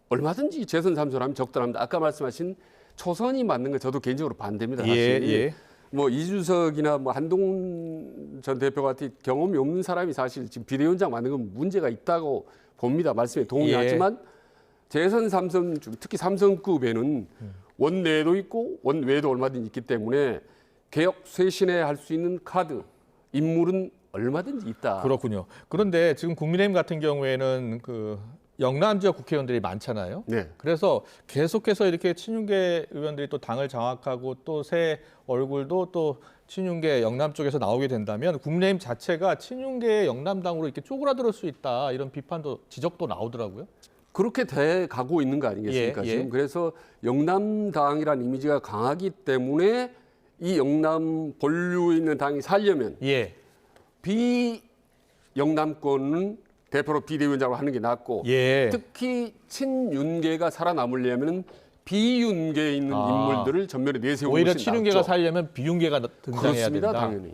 얼마든지 재선 3선 하면 적당합니다. 아까 말씀하신 초선이 맞는 거 저도 개인적으로 반대입니다. 사실. 뭐 이준석이나 뭐 한동훈 전 대표 같은 경험이 없는 사람이 사실 지금 비대위원장 만든 건 문제가 있다고 봅니다. 말씀에 동의하지만 재선 3선 중 특히 3선급에는 원내도 있고 원외도 얼마든지 있기 때문에 개혁 쇄신에 할 수 있는 카드, 인물은 얼마든지 있다. 그렇군요. 그런데 지금 국민의힘 같은 경우에는 그 영남 지역 국회의원들이 많잖아요. 그래서 계속해서 이렇게 친윤계 의원들이 또 당을 장악하고 또 새 얼굴도 또 친윤계 영남 쪽에서 나오게 된다면 국민의힘 자체가 친윤계 영남당으로 이렇게 쪼그라들 수 있다 이런 비판도 지적도 나오더라고요. 그렇게 돼 가고 있는 거 아니겠습니까? 지금 그래서 영남당이라는 이미지가 강하기 때문에 이 영남 본류에 있는 당이 살려면 비영남권은 대표로 비대위원장으로 하는 게 낫고 특히 친윤계가 살아남으려면 비윤계에 있는 인물들을 전면에 내세우는 오히려 것이 친윤계가 낫죠. 살려면 비윤계가 등장해야 그렇습니다, 된다. 당연히.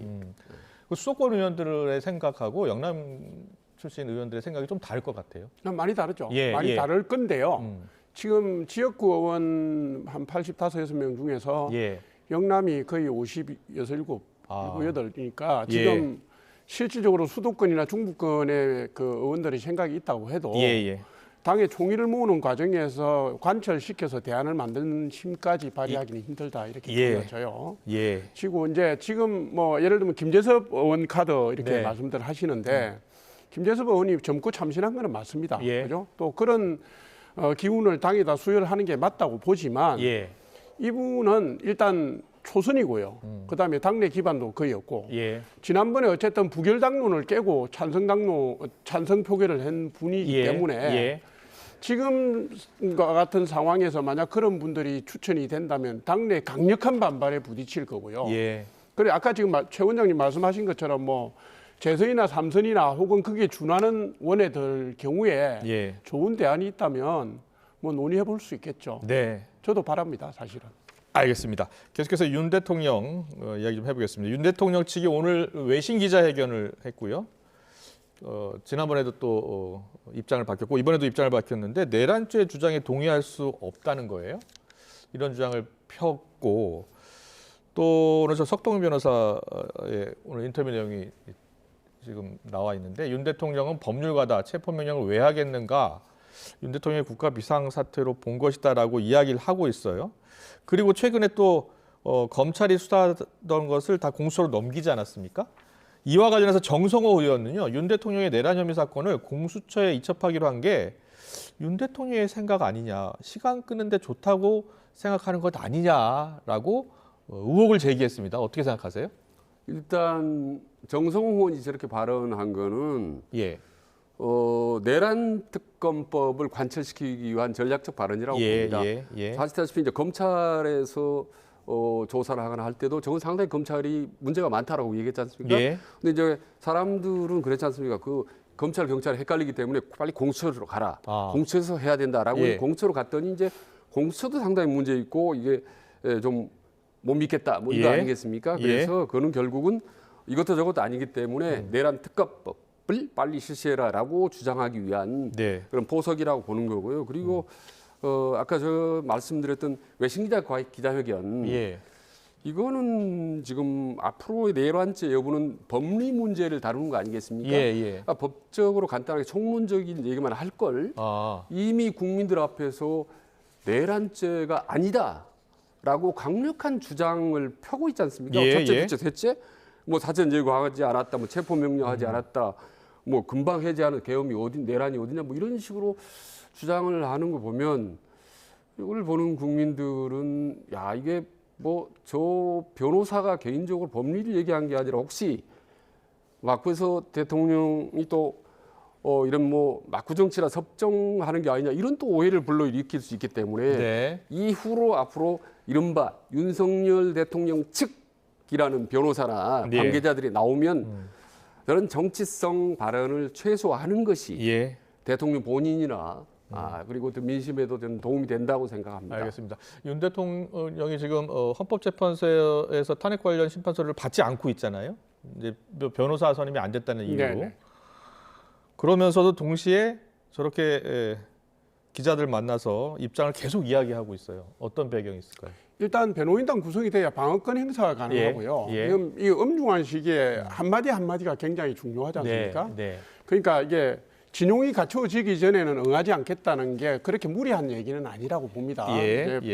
그 수도권 의원들의 생각하고 영남 출신 의원들의 생각이 좀 다를 것 같아요. 많이 다르죠. 많이 다를 건데요. 지금 지역구 의원 한 85~86명 중에서 영남이 거의 56, 7, 8이니까 지금 실질적으로 수도권이나 중부권의 그 의원들의 생각이 있다고 해도 당의 총의를 모으는 과정에서 관철시켜서 대안을 만드는 힘까지 발휘하기는 힘들다 이렇게 보여져요. 지금 뭐 예를 들면 김재섭 의원 카드 이렇게 말씀들 하시는데 김재섭 의원이 젊고 참신한 거는 맞습니다. 그죠? 또 그런 기운을 당에다 수혈하는 게 맞다고 보지만 이분은 일단 초선이고요. 그다음에 당내 기반도 거의 없고 지난번에 어쨌든 부결 당론을 깨고 찬성 표결을 한 분이기 때문에 지금과 같은 상황에서 만약 그런 분들이 추천이 된다면 당내 강력한 반발에 부딪힐 거고요. 그래 아까 지금 최 원장님 말씀하신 것처럼 뭐 재선이나 3선이나 혹은 그게 준하는 원외들 경우에 예. 좋은 대안이 있다면 뭐 논의해 볼 수 있겠죠. 네. 저도 바랍니다, 사실은. 알겠습니다. 계속해서 윤 대통령 이야기 좀 해보겠습니다. 윤 대통령 측이 오늘 외신 기자회견을 했고요. 지난번에도 또 입장을 밝혔고 이번에도 입장을 밝혔는데 내란죄 주장에 동의할 수 없다는 거예요. 이런 주장을 폈고 또 오늘 저 석동훈 변호사의 오늘 인터뷰 내용이 지금 나와 있는데 윤 대통령은 법률가다 체포명령을 왜 하겠는가 윤 대통령의 국가 비상사태로 본 것이다라고 이야기를 하고 있어요. 그리고 최근에 또 검찰이 수사하던 것을 다 공수처로 넘기지 않았습니까? 이와 관련해서 정성호 의원은요. 윤 대통령의 내란 혐의 사건을 공수처에 이첩하기로 한 게 윤 대통령의 생각 아니냐. 시간 끄는데 좋다고 생각하는 것 아니냐라고 의혹을 제기했습니다. 어떻게 생각하세요? 일단 정성호 의원이 저렇게 발언한 거는 예. 내란 특검법을 관철시키기 위한 전략적 발언이라고 봅니다. 아시다시피 이제 검찰에서 조사를 하거나 할 때도 저건 상당히 검찰이 문제가 많다라고 얘기했지 않습니까? 예. 근데 이제 사람들은 그렇지 않습니까? 그 검찰 경찰이 헷갈리기 때문에 빨리 공수처로 가라. 공수처에서 해야 된다라고 예. 공수처로 갔더니 이제 공수처도 상당히 문제 있고 이게 좀 못 믿겠다 뭐 이거 예. 아니겠습니까? 그래서 그는 결국은 이것도 저것도 아니기 때문에 내란 특검법을 빨리 실시해라라고 주장하기 위한 그런 포석이라고 보는 거고요. 그리고 아까 저 말씀드렸던 외신기자 기자회견 이거는 지금 앞으로의 내란죄 여부는 법리 문제를 다루는 거 아니겠습니까? 그러니까 법적으로 간단하게 총론적인 얘기만 할 걸 이미 국민들 앞에서 내란죄가 아니다라고 강력한 주장을 펴고 있지 않습니까? 첫째, 둘째, 셋째, 뭐 사전 제거하지 않았다, 뭐 체포 명령하지 않았다, 뭐 금방 해제하는 계엄이 내란이 어디냐, 뭐 이런 식으로 주장을 하는 거 보면 이걸 보는 국민들은 야 이게 뭐 저 변호사가 개인적으로 법리를 얘기한 게 아니라 혹시 그래서 대통령이 또 이런 뭐 막구 정치라 섭정하는 게 아니냐 이런 또 오해를 불러일으킬 수 있기 때문에 이후로 앞으로 이른바 윤석열 대통령 측이라는 변호사나 관계자들이 나오면 그런 정치성 발언을 최소화하는 것이 대통령 본인이나 그리고 또 민심에도 좀 도움이 된다고 생각합니다. 알겠습니다. 윤 대통령이 지금 헌법재판소에서 탄핵 관련 심판서를 받지 않고 있잖아요. 이제 변호사 선임이 안 됐다는 이유로. 그러면서도 동시에 저렇게 기자들 만나서 입장을 계속 이야기하고 있어요. 어떤 배경이 있을까요? 일단 변호인단 구성이 돼야 방어권 행사가 가능하고요. 지금 이 엄중한 시기에 한마디 한마디가 굉장히 중요하지 않습니까? 그러니까 이게 진용이 갖춰지기 전에는 응하지 않겠다는 게 그렇게 무리한 얘기는 아니라고 봅니다.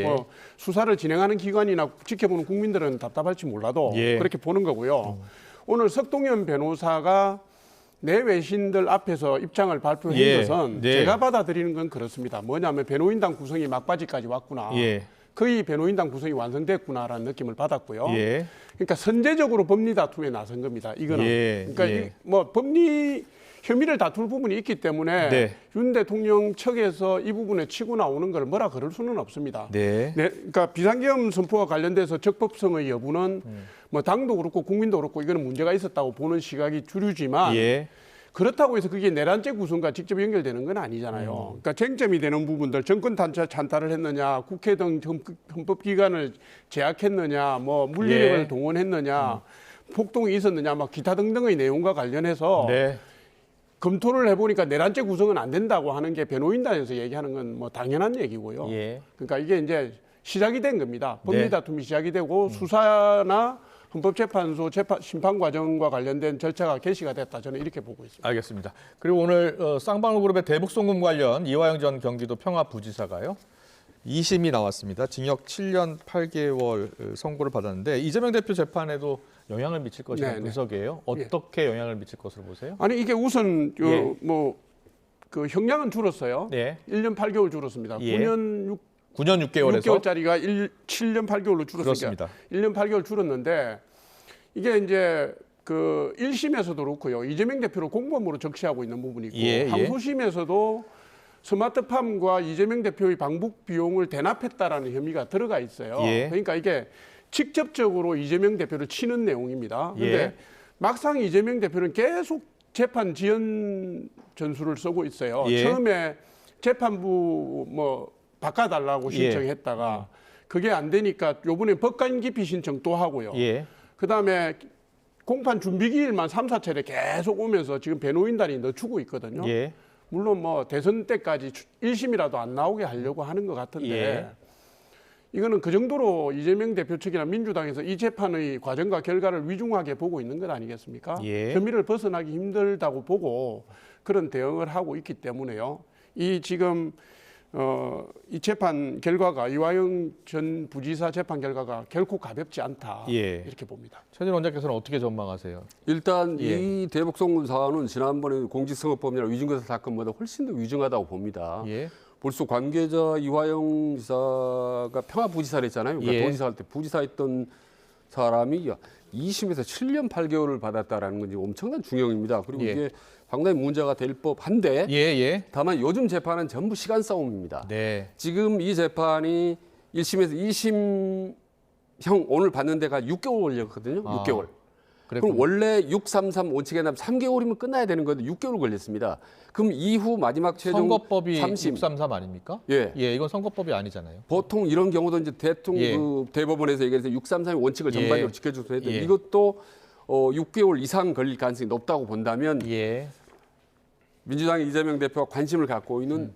뭐 수사를 진행하는 기관이나 지켜보는 국민들은 답답할지 몰라도 그렇게 보는 거고요. 오늘 석동현 변호사가 내 외신들 앞에서 입장을 발표한 것은 제가 받아들이는 건 그렇습니다. 뭐냐면 변호인단 구성이 막바지까지 왔구나. 거의 변호인단 구성이 완성됐구나라는 느낌을 받았고요. 그러니까 선제적으로 법리 다툼에 나선 겁니다. 이거는. 그러니까 뭐 법리 혐의를 다툴 부분이 있기 때문에 윤 대통령 측에서 이 부분에 치고 나오는 걸 뭐라 그럴 수는 없습니다. 그러니까 비상계엄 선포와 관련돼서 적법성의 여부는 뭐 당도 그렇고 국민도 그렇고 이거는 문제가 있었다고 보는 시각이 주류지만 그렇다고 해서 그게 내란죄 구성과 직접 연결되는 건 아니잖아요. 그러니까 쟁점이 되는 부분들 정권 찬탈을 했느냐, 국회 등 헌법기관을 제약했느냐, 뭐 물리력을 동원했느냐, 폭동이 있었느냐, 막 기타 등등의 내용과 관련해서 검토를 해보니까 내란죄 구성은 안 된다고 하는 게 변호인단에서 얘기하는 건 뭐 당연한 얘기고요. 그러니까 이게 이제 시작이 된 겁니다. 법리 다툼이 시작이 되고 수사나 헌법재판소 심판 과정과 관련된 절차가 개시가 됐다. 저는 이렇게 보고 있습니다. 알겠습니다. 그리고 오늘 쌍방울그룹의 대북송금 관련 이화영 전 경기도 평화부지사가요. 2심이 나왔습니다. 징역 7년 8개월 선고를 받았는데 이재명 대표 재판에도 영향을 미칠 것이라는 분석이에요. 어떻게 영향을 미칠 것으로 보세요? 아니 이게 우선 그 형량은 줄었어요. 1년 8개월 줄었습니다. 9년 6개월에서 6개월짜리가 7년 8개월로 줄었습니다. 1년 8개월 줄었는데 이게 이제 그 1심에서도 그렇고요. 이재명 대표를 공범으로 적시하고 있는 부분이 있고 항소심에서도 스마트팜과 이재명 대표의 방북 비용을 대납했다라는 혐의가 들어가 있어요. 그러니까 이게 직접적으로 이재명 대표를 치는 내용입니다. 그런데 예. 막상 이재명 대표는 계속 재판 지연 전술을 쓰고 있어요. 예. 처음에 재판부 뭐 바꿔달라고 신청했다가 그게 안 되니까 요번에 법관 기피 신청 또 하고요. 예. 그다음에 공판 준비기일만 3, 4차례 계속 오면서 지금 변호인단이 늦추고 있거든요. 예. 물론 뭐 대선 때까지 1심이라도 안 나오게 하려고 하는 것 같은데 예. 이거는 그 정도로 이재명 대표 측이나 민주당에서 이 재판의 과정과 결과를 위중하게 보고 있는 것 아니겠습니까? 예. 혐의를 벗어나기 힘들다고 보고 그런 대응을 하고 있기 때문에요. 이 지금 이 재판 결과가 이화영 전 부지사 재판 결과가 결코 가볍지 않다 예. 이렇게 봅니다. 최진호 원장께서는 어떻게 전망하세요? 일단 예. 이 대북송금 사안은 지난번에 공직선거법이나 위증거사 사건보다 훨씬 더 위중하다고 봅니다. 예. 벌써 관계자 이화영 지사가 평화부지사를 했잖아요. 그러니까 예. 도지사 할 때 부지사했던 사람이 2심에서 7년 8개월을 받았다라는 건 엄청난 중형입니다. 그리고 예. 이게 상당히 문제가 될 법한데 예. 다만 요즘 재판은 전부 시간 싸움입니다. 네. 지금 이 재판이 1심에서 2심형 오늘 받는 데가 6개월 걸렸거든요. 아, 6개월. 그랬군요. 그럼 원래 633 원칙에 따르면 3개월이면 끝나야 되는 건데 6개월 걸렸습니다. 그럼 이후 마지막 최종 선거법이 3심. 633 아닙니까? 예. 예, 이건 선거법이 아니잖아요. 보통 이런 경우도 이제 예. 그 대법원에서 얘기해서 633의 원칙을 전반적으로 예. 지켜줘서 했는데 예. 이것도 6개월 이상 걸릴 가능성이 높다고 본다면 예. 민주당의 이재명 대표가 관심을 갖고 있는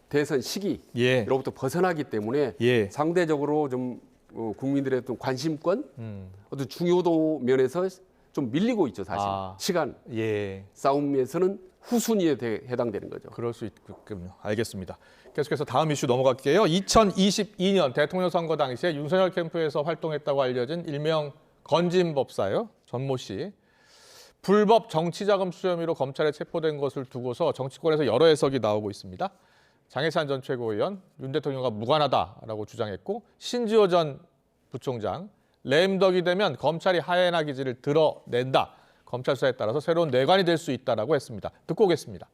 대선 시기로부터 벗어나기 때문에 예. 상대적으로 좀 국민들의 어떤 관심권, 어떤 중요도 면에서 좀 밀리고 있죠, 사실. 시간 예. 싸움에서는 후순위에 해당되는 거죠. 그럴 수 있군요. 알겠습니다. 계속해서 다음 이슈 넘어갈게요. 2022년 대통령 선거 당시에 윤석열 캠프에서 활동했다고 알려진 일명 건진법사요. 전모 씨. 불법 정치자금 수수 혐의로 검찰에 체포된 것을 두고서 정치권에서 여러 해석이 나오고 있습니다. 장해찬 전 최고위원, 윤 대통령과 무관하다라고 주장했고 신지호 전 부총장, 램덕이 되면 검찰이 하이에나 기지를 드러낸다. 검찰 수사에 따라서 새로운 뇌관이 될 수 있다라고 했습니다. 듣고 오겠습니다.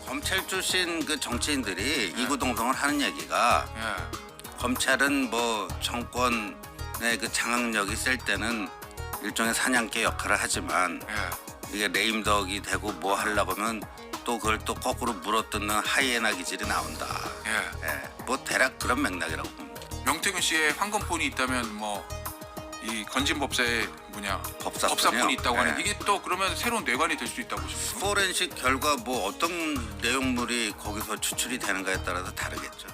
검찰 출신 그 정치인들이 이구동성을 하는 얘기가 검찰은 뭐 정권의 그 장악력이 셀 때는 일종의 사냥개 역할을 하지만 이게 레임덕이 되고 뭐 하려고는 또 그걸 또 거꾸로 물어뜯는 하이에나 기질이 나온다. 뭐 대략 그런 맥락이라고 봅니다. 명태균 씨의 황금폰이 있다면 뭐 이 건진법사의 법사폰이요? 법사폰이 있다고 하는 이게 또 그러면 새로운 뇌관이 될 수 있다고 보십니까? 포렌식 결과 뭐 어떤 내용물이 거기서 추출이 되는가에 따라서 다르겠죠.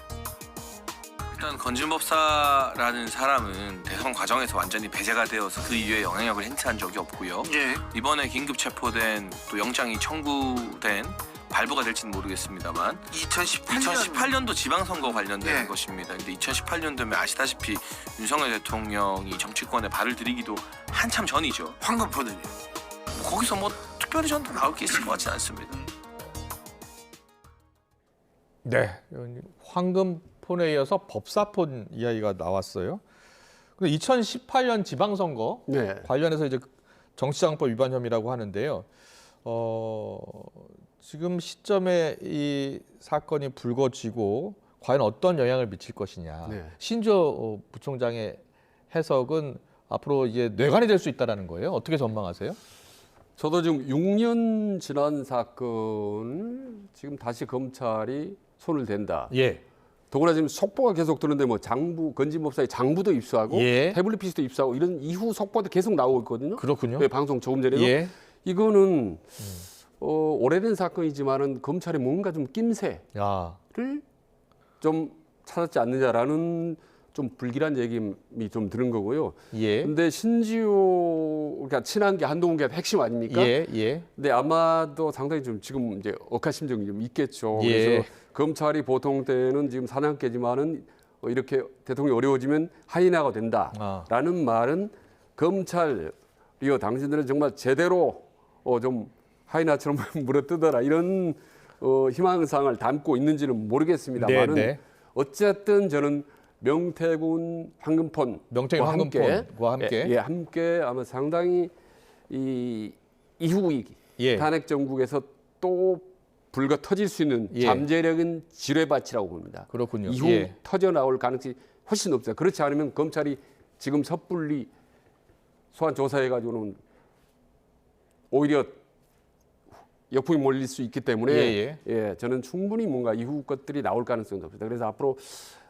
일단 건진법사라는 사람은 대선 과정에서 완전히 배제가 되어서 그 이후에 영향력을 행사한 적이 없고요. 이번에 긴급 체포된 또 영장이 청구된 발부가 될지는 모르겠습니다만 2018년도 지방선거 관련된 것입니다. 근데 2018년도면 아시다시피 윤석열 대통령이 정치권에 발을 들이기도 한참 전이죠. 황금폰은요? 거기서 뭐 특별히 전 더 나올 게 있을 것 같지는 않습니다. 네, 황금폰에 이어서 법사폰 이야기가 나왔어요. 근데 2018년 지방선거 관련해서 이제 정치자금법 위반 혐의라고 하는데요. 지금 시점에 이 사건이 불거지고 과연 어떤 영향을 미칠 것이냐. 신지호 부총장의 해석은 앞으로 이제 뇌관이 될 수 있다는 거예요. 어떻게 전망하세요? 저도 지금 6년 지난 사건을 지금 다시 검찰이 손을 댄다. 예. 더구나 지금 속보가 계속 뜨는데 뭐 장부, 건진법사의 장부도 입수하고 태블릿 PC도 입수하고 이런 이후 속보도 계속 나오고 있거든요. 그렇군요. 방송 조금 전에도. 이거는 오래된 사건이지만은 검찰이 뭔가 좀 낌새를 좀 찾았지 않느냐라는 좀 불길한 얘기이 좀 드는 거고요. 근데 신지호 그러니까 친한 게 한동훈 게 핵심 아닙니까? 근데 아마도 상당히 좀 지금 이제 억하심정이 좀 있겠죠. 그래서 검찰이 보통 때는 지금 사냥개지만은 이렇게 대통령이 어려워지면 하이에나가 된다라는 말은 검찰이요 당신들은 정말 제대로 좀 하이에나처럼 물어뜯어라 이런 희망사항을 담고 있는지는 모르겠습니다만은 어쨌든 저는 명태균 황금폰과 함께 아마 상당히 이 이후 탄핵 정국에서 또 불과 터질 수 있는 잠재력은 지뢰밭이라고 봅니다. 그렇군요. 이후 터져 나올 가능성이 훨씬 높습니다. 그렇지 않으면 검찰이 지금 섣불리 소환 조사해가지고는 오히려 역풍이 몰릴 수 있기 때문에 저는 충분히 뭔가 이후 것들이 나올 가능성이 높습니다. 그래서 앞으로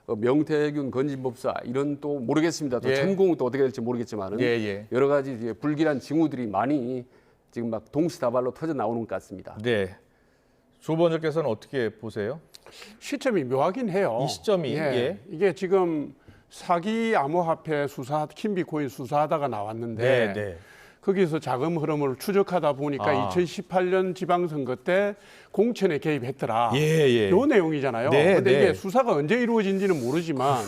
명태균, 건진법사 이런 또 모르겠습니다. 또 전공은 또 어떻게 될지 모르겠지만은 여러 가지 이제 불길한 징후들이 많이 지금 막 동시다발로 터져 나오는 것 같습니다. 네. 조 원장께서는 어떻게 보세요? 시점이 묘하긴 해요. 이 시점이 이게 지금 사기 암호화폐 수사, 킴비코인 수사하다가 나왔는데 거기서 자금 흐름을 추적하다 보니까 2018년 지방선거 때 공천에 개입했더라. 요 내용이잖아요. 근데 이게 수사가 언제 이루어진지는 모르지만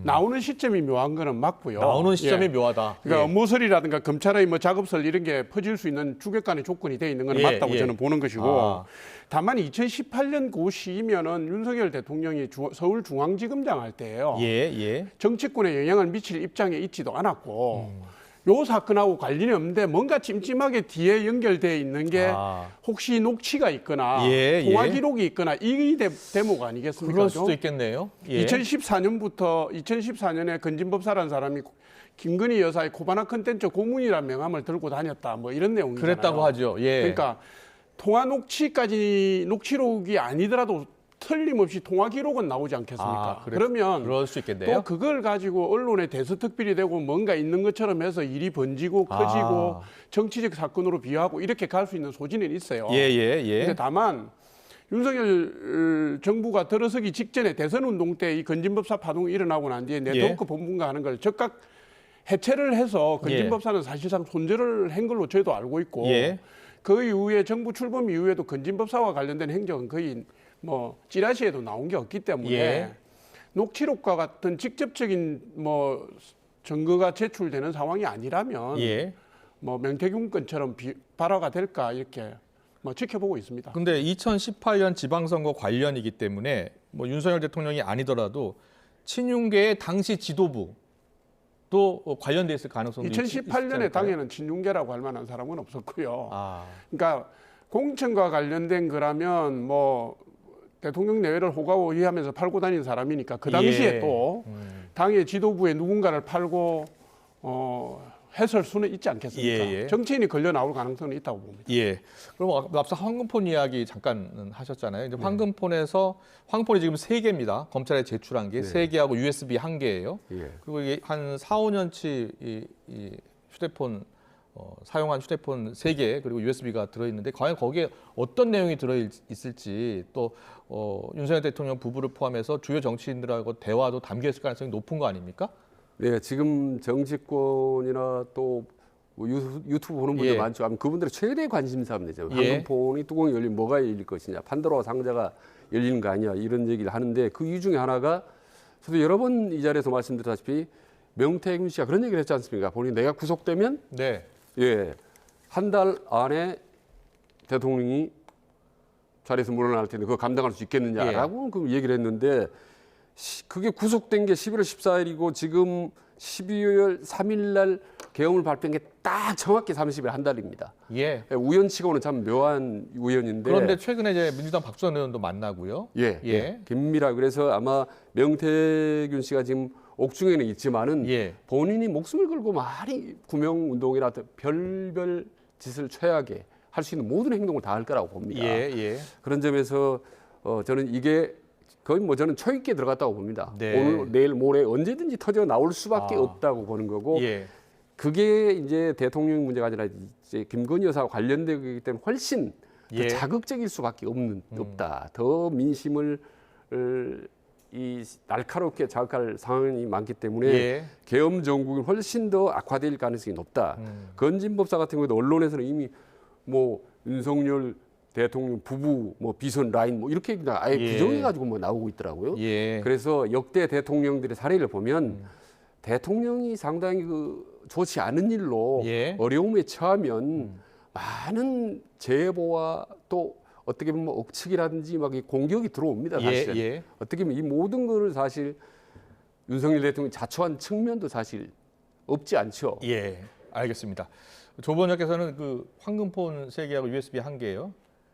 나오는 시점이 묘한 거는 맞고요. 나오는 시점이 묘하다. 그러니까 업무설이라든가 검찰의 뭐 작업설 이런 게 퍼질 수 있는 주객관의 조건이 돼 있는 건 맞다고 저는 보는 것이고 다만 2018년 그 시이면은 윤석열 대통령이 서울중앙지검장 할 때예요. 정치권에 영향을 미칠 입장에 있지도 않았고 요 사건하고 관련이 없는데 뭔가 찜찜하게 뒤에 연결돼 있는 게 혹시 녹취가 있거나 통화 기록이 있거나 이 대목 아니겠습니까? 그럴 수도 있겠네요. 2014년에 건진법사라는 사람이 김건희 여사의 코바나 컨텐츠 고문이라는 명함을 들고 다녔다. 뭐 이런 내용이잖아요. 그랬다고 하죠. 그러니까 통화 녹취록이 아니더라도 틀림없이 통화 기록은 나오지 않겠습니까? 그러면 그럴 수 있겠네요. 또 그걸 가지고 언론에 대서특필이 되고 뭔가 있는 것처럼 해서 일이 번지고 커지고 정치적 사건으로 비화하고 이렇게 갈 수 있는 소지는 있어요. 근데 다만 윤석열 정부가 들어서기 직전에 대선 운동 때 이 건진법사 파동이 일어나고 난 뒤에 네트워크 본분과 하는 걸 즉각 해체를 해서 건진법사는 사실상 손절을 한 걸로 저희도 알고 있고 그 이후에 정부 출범 이후에도 건진법사와 관련된 행정은 거의 뭐 찌라시에도 나온 게 없기 때문에 녹취록과 같은 직접적인 뭐 증거가 제출되는 상황이 아니라면 뭐 명태균 건처럼 발화가 될까 이렇게 뭐 지켜보고 있습니다. 근데 2018년 지방선거 관련이기 때문에 뭐 윤석열 대통령이 아니더라도 친윤계의 당시 지도부 또 관련돼 있을 가능성도 2018년에 당에는 친윤계라고 할 만한 사람은 없었고요. 그러니까 공천과 관련된 거라면 뭐 대통령 내외를 호가호위하면서 팔고 다닌 사람이니까 그 당시에 또 당의 지도부에 누군가를 팔고 했을 수는 있지 않겠습니까? 정치인이 걸려 나올 가능성은 있다고 봅니다. 그럼 앞서 황금폰 이야기 잠깐 하셨잖아요. 이제 황금폰이 지금 3개입니다. 검찰에 제출한 게 3개하고 USB 1개예요. 그리고 이게 한 4, 5년치 이 휴대폰 사용한 휴대폰 3개 그리고 USB가 들어있는데 과연 거기에 어떤 내용이 들어있을지 또 윤석열 대통령 부부를 포함해서 주요 정치인들하고 대화도 담겨있을 가능성이 높은 거 아닙니까? 네, 지금 정치권이나 또 유튜브 보는 분들 많죠. 아마 그분들의 최대 관심사입니다. 황금폰이 뚜껑이 열리면 뭐가 열릴 것이냐, 판도라 상자가 열리는 거 아니냐 이런 얘기를 하는데 그 이유 중에 하나가 저도 여러 번 이 자리에서 말씀드렸다시피 명태균 씨가 그런 얘기를 했지 않습니까? 본인이 내가 구속되면 한 달 안에 대통령이 자리에서 물러날 텐데 그거 감당할 수 있겠느냐라고 그 얘기를 했는데 그게 구속된 게 11월 14일이고 지금 12월 3일 날 계엄을 발표한 게 딱 정확히 30일 한 달입니다. 우연치고는 참 묘한 우연인데. 그런데 최근에 이제 민주당 박수원 의원도 만나고요. 긴밀하고 그래서 아마 명태균 씨가 지금 옥중에는 있지만은 본인이 목숨을 걸고 많이 구명운동이나 별별 짓을 최악에 할 수 있는 모든 행동을 다 할 거라고 봅니다. 그런 점에서 저는 이게 거의 뭐 저는 초있게 들어갔다고 봅니다. 오늘, 내일, 모레 언제든지 터져 나올 수밖에 없다고 보는 거고 그게 이제 대통령 문제가 아니라 이제 김건희 여사와 관련되기 때문에 훨씬 더 자극적일 수밖에 없다. 더 민심을 이 날카롭게 자극할 상황이 많기 때문에 계엄 정국은 훨씬 더 악화될 가능성이 높다. 건진법사 같은 경우도 언론에서는 이미 뭐 윤석열 대통령 부부 뭐 비선 라인 뭐 이렇게 그냥 아예 규정해가지고 뭐 나오고 있더라고요. 그래서 역대 대통령들의 사례를 보면 대통령이 상당히 좋지 않은 일로 어려움에 처하면 많은 제보와 또 어떻게 보면 억측이라든지 막 공격이 들어옵니다. 사실 어떻게 보면 이 모든 거를 사실 윤석열 대통령이 자초한 측면도 사실 없지 않죠. 알겠습니다. 조 원장께서는 그 황금폰 3개하고 USB 1개예요.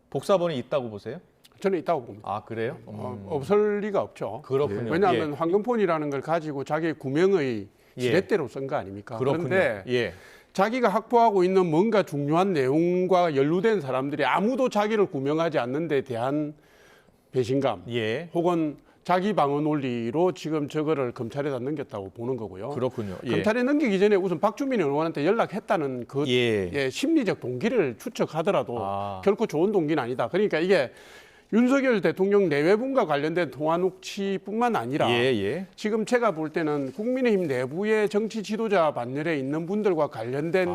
복사본이 있다고 보세요? 저는 있다고 봅니다. 아, 그래요? 없을 리가 없죠. 그렇군요. 왜냐하면 황금폰이라는 걸 가지고 자기 구명의 지렛대로 쓴 거 아닙니까? 그렇군요. 그런데 자기가 확보하고 있는 뭔가 중요한 내용과 연루된 사람들이 아무도 자기를 구명하지 않는 데 대한 배신감 혹은 자기 방어 논리로 지금 저거를 검찰에다 넘겼다고 보는 거고요. 그렇군요. 검찰에 넘기기 전에 우선 박주민 의원한테 연락했다는 그 심리적 동기를 추측하더라도 결코 좋은 동기는 아니다. 그러니까 이게 윤석열 대통령 내외분과 관련된 통화 녹취뿐만 아니라 지금 제가 볼 때는 국민의힘 내부의 정치 지도자 반열에 있는 분들과 관련된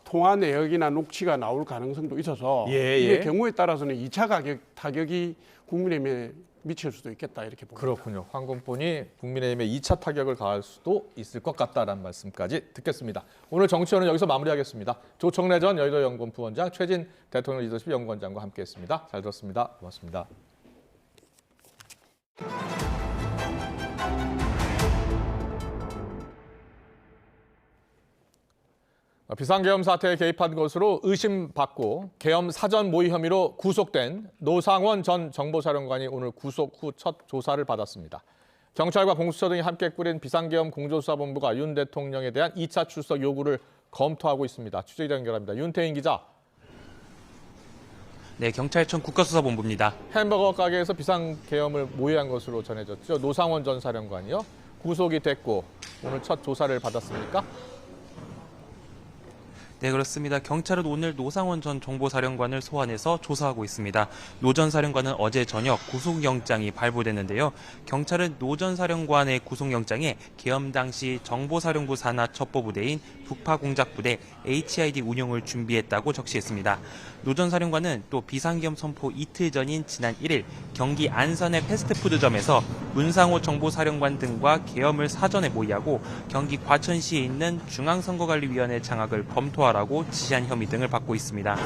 통화 내역이나 녹취가 나올 가능성도 있어서 이게 경우에 따라서는 2차 타격이 국민의힘에 미칠 수도 있겠다 이렇게 봅니다. 그렇군요. 황금폰이 국민의힘에 2차 타격을 가할 수도 있을 것 같다라는 말씀까지 듣겠습니다. 오늘 정치원은 여기서 마무리하겠습니다. 조청래 전 여의도연구원 부원장, 최진 대통령 리더십 연구원장과 함께했습니다. 잘 들었습니다. 고맙습니다. 비상계엄 사태에 개입한 것으로 의심받고 계엄 사전 모의 혐의로 구속된 노상원 전 정보사령관이 오늘 구속 후 첫 조사를 받았습니다. 경찰과 공수처 등이 함께 꾸린 비상계엄 공조수사본부가 윤 대통령에 대한 2차 출석 요구를 검토하고 있습니다. 취재 연결합니다. 윤태인 기자. 네, 경찰청 국가수사본부입니다. 햄버거 가게에서 비상계엄을 모의한 것으로 전해졌죠. 노상원 전 사령관이요. 구속이 됐고 오늘 첫 조사를 받았습니까? 네, 그렇습니다. 경찰은 오늘 노상원 전 정보사령관을 소환해서 조사하고 있습니다. 노 전 사령관은 어제 저녁 구속영장이 발부됐는데요. 경찰은 노 전 사령관의 구속영장에 계엄 당시 정보사령부 산하 첩보부대인 북파공작부대 HID 운영을 준비했다고 적시했습니다. 노 전 사령관은 또 비상계엄 선포 이틀 전인 지난 1일 경기 안산의 패스트푸드점에서 문상호 정보사령관 등과 계엄을 사전에 모의하고 경기 과천시에 있는 중앙선거관리위원회 장악을 검토하라고 지시한 혐의 등을 받고 있습니다.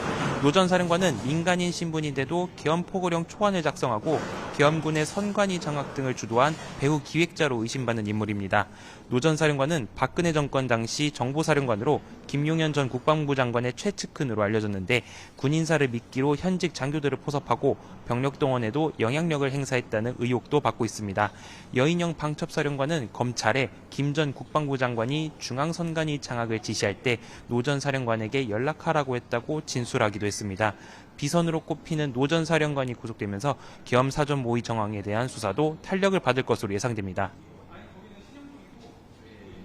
노 전 사령관은 민간인 신분인데도 계엄 포고령 초안을 작성하고 계엄군의 선관위 장악 등을 주도한 배후 기획자로 의심받는 인물입니다. 노 전 사령관은 박근혜 정권 당시 정보사령관으로 김용현 전 국방부 장관의 최측근으로 알려졌는데 군인사를 미끼로 현직 장교들을 포섭하고 병력 동원에도 영향력을 행사했다는 의혹도 받고 있습니다. 여인영 방첩사령관은 검찰에 김 전 국방부 장관이 중앙선관위 장악을 지시할 때 노 전 사령관에게 연락하라고 했다고 진술하기도 했습니다. 비선으로 꼽히는 노 전 사령관이 구속되면서 계엄 사전 모의 정황에 대한 수사도 탄력을 받을 것으로 예상됩니다.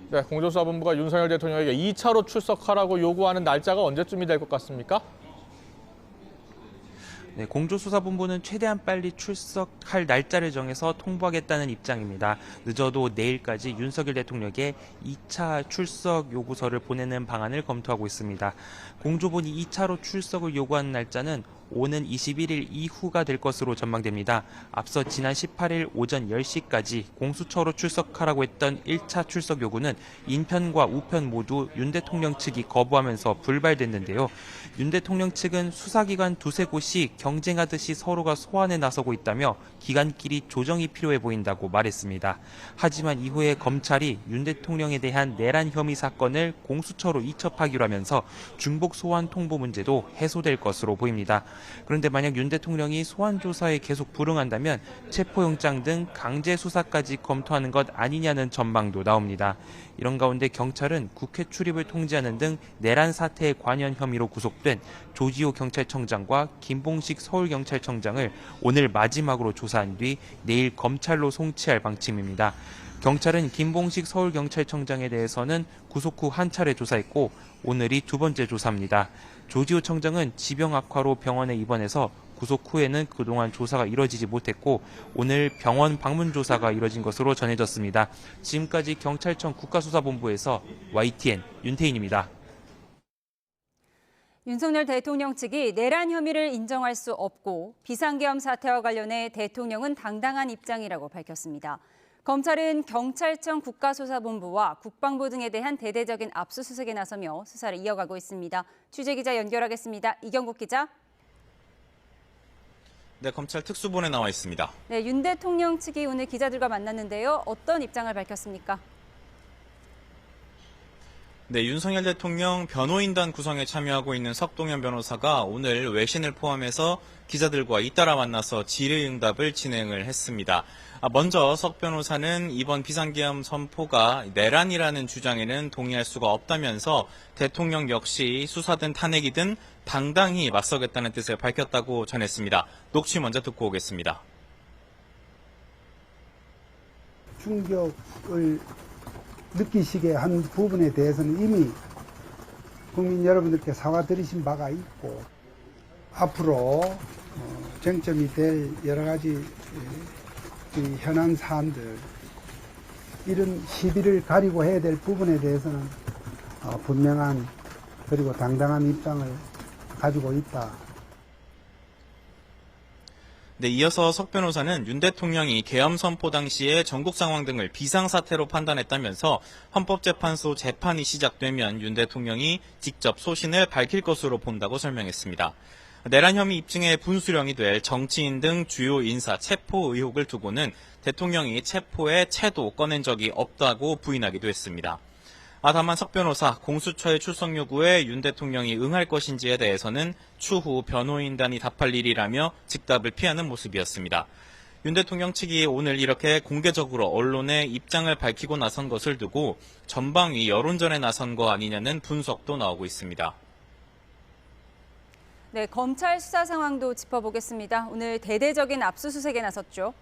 네, 공조수사본부가 윤석열 대통령에게 2차로 출석하라고 요구하는 날짜가 언제쯤이 될 것 같습니까? 네, 공조수사본부는 최대한 빨리 출석할 날짜를 정해서 통보하겠다는 입장입니다. 늦어도 내일까지 윤석열 대통령에게 2차 출석 요구서를 보내는 방안을 검토하고 있습니다. 공조본이 2차로 출석을 요구하는 날짜는 오는 21일 이후가 될 것으로 전망됩니다. 앞서 지난 18일 오전 10시까지 공수처로 출석하라고 했던 1차 출석 요구는 인편과 우편 모두 윤 대통령 측이 거부하면서 불발됐는데요. 윤 대통령 측은 수사기관 두세 곳이 경쟁하듯이 서로가 소환에 나서고 있다며 기관끼리 조정이 필요해 보인다고 말했습니다. 하지만 이후에 검찰이 윤 대통령에 대한 내란 혐의 사건을 공수처로 이첩하기로 하면서 중복 소환 통보 문제도 해소될 것으로 보입니다. 그런데 만약 윤 대통령이 소환 조사에 계속 불응한다면 체포영장 등 강제 수사까지 검토하는 것 아니냐는 전망도 나옵니다. 이런 가운데 경찰은 국회 출입을 통제하는 등 내란 사태에 관여한 혐의로 구속된 조지호 경찰청장과 김봉식 서울경찰청장을 오늘 마지막으로 조사한 뒤 내일 검찰로 송치할 방침입니다. 경찰은 김봉식 서울경찰청장에 대해서는 구속 후 한 차례 조사했고 오늘이 두 번째 조사입니다. 조지호 청장은 지병 악화로 병원에 입원해서 구속 후에는 그동안 조사가 이뤄지지 못했고 오늘 병원 방문 조사가 이뤄진 것으로 전해졌습니다. 지금까지 경찰청 국가수사본부에서 YTN 윤태인입니다. 윤석열 대통령 측이 내란 혐의를 인정할 수 없고 비상계엄 사태와 관련해 대통령은 당당한 입장이라고 밝혔습니다. 검찰은 경찰청 국가수사본부와 국방부 등에 대한 대대적인 압수수색에 나서며 수사를 이어가고 있습니다. 취재기자 연결하겠습니다. 이경국 기자. 네, 검찰 특수본에 나와 있습니다. 네, 윤 대통령 측이 오늘 기자들과 만났는데요. 어떤 입장을 밝혔습니까? 네, 윤석열 대통령 변호인단 구성에 참여하고 있는 석동현 변호사가 오늘 외신을 포함해서 기자들과 잇따라 만나서 질의응답을 진행을 했습니다. 먼저 석 변호사는 이번 비상계엄 선포가 내란이라는 주장에는 동의할 수가 없다면서 대통령 역시 수사든 탄핵이든 당당히 맞서겠다는 뜻을 밝혔다고 전했습니다. 녹취 먼저 듣고 오겠습니다. 충격을 느끼시게 한 부분에 대해서는 이미 국민 여러분들께 사과드리신 바가 있고 앞으로 쟁점이 될 여러 가지 현안 사안들 이런 시비를 가리고 해야 될 부분에 대해서는 분명한 그리고 당당한 입장을 가지고 있다. 네, 이어서 석 변호사는 윤 대통령이 계엄 선포 당시의 전국 상황 등을 비상사태로 판단했다면서 헌법재판소 재판이 시작되면 윤 대통령이 직접 소신을 밝힐 것으로 본다고 설명했습니다. 내란 혐의 입증의 분수령이 될 정치인 등 주요 인사 체포 의혹을 두고는 대통령이 체포의 채도 꺼낸 적이 없다고 부인하기도 했습니다. 다만 석 변호사 공수처의 출석 요구에 윤 대통령이 응할 것인지에 대해서는 추후 변호인단이 답할 일이라며 즉답을 피하는 모습이었습니다. 윤 대통령 측이 오늘 이렇게 공개적으로 언론에 입장을 밝히고 나선 것을 두고 전방위 여론전에 나선 거 아니냐는 분석도 나오고 있습니다. 네, 검찰 수사 상황도 짚어보겠습니다. 오늘 대대적인 압수수색에 나섰죠.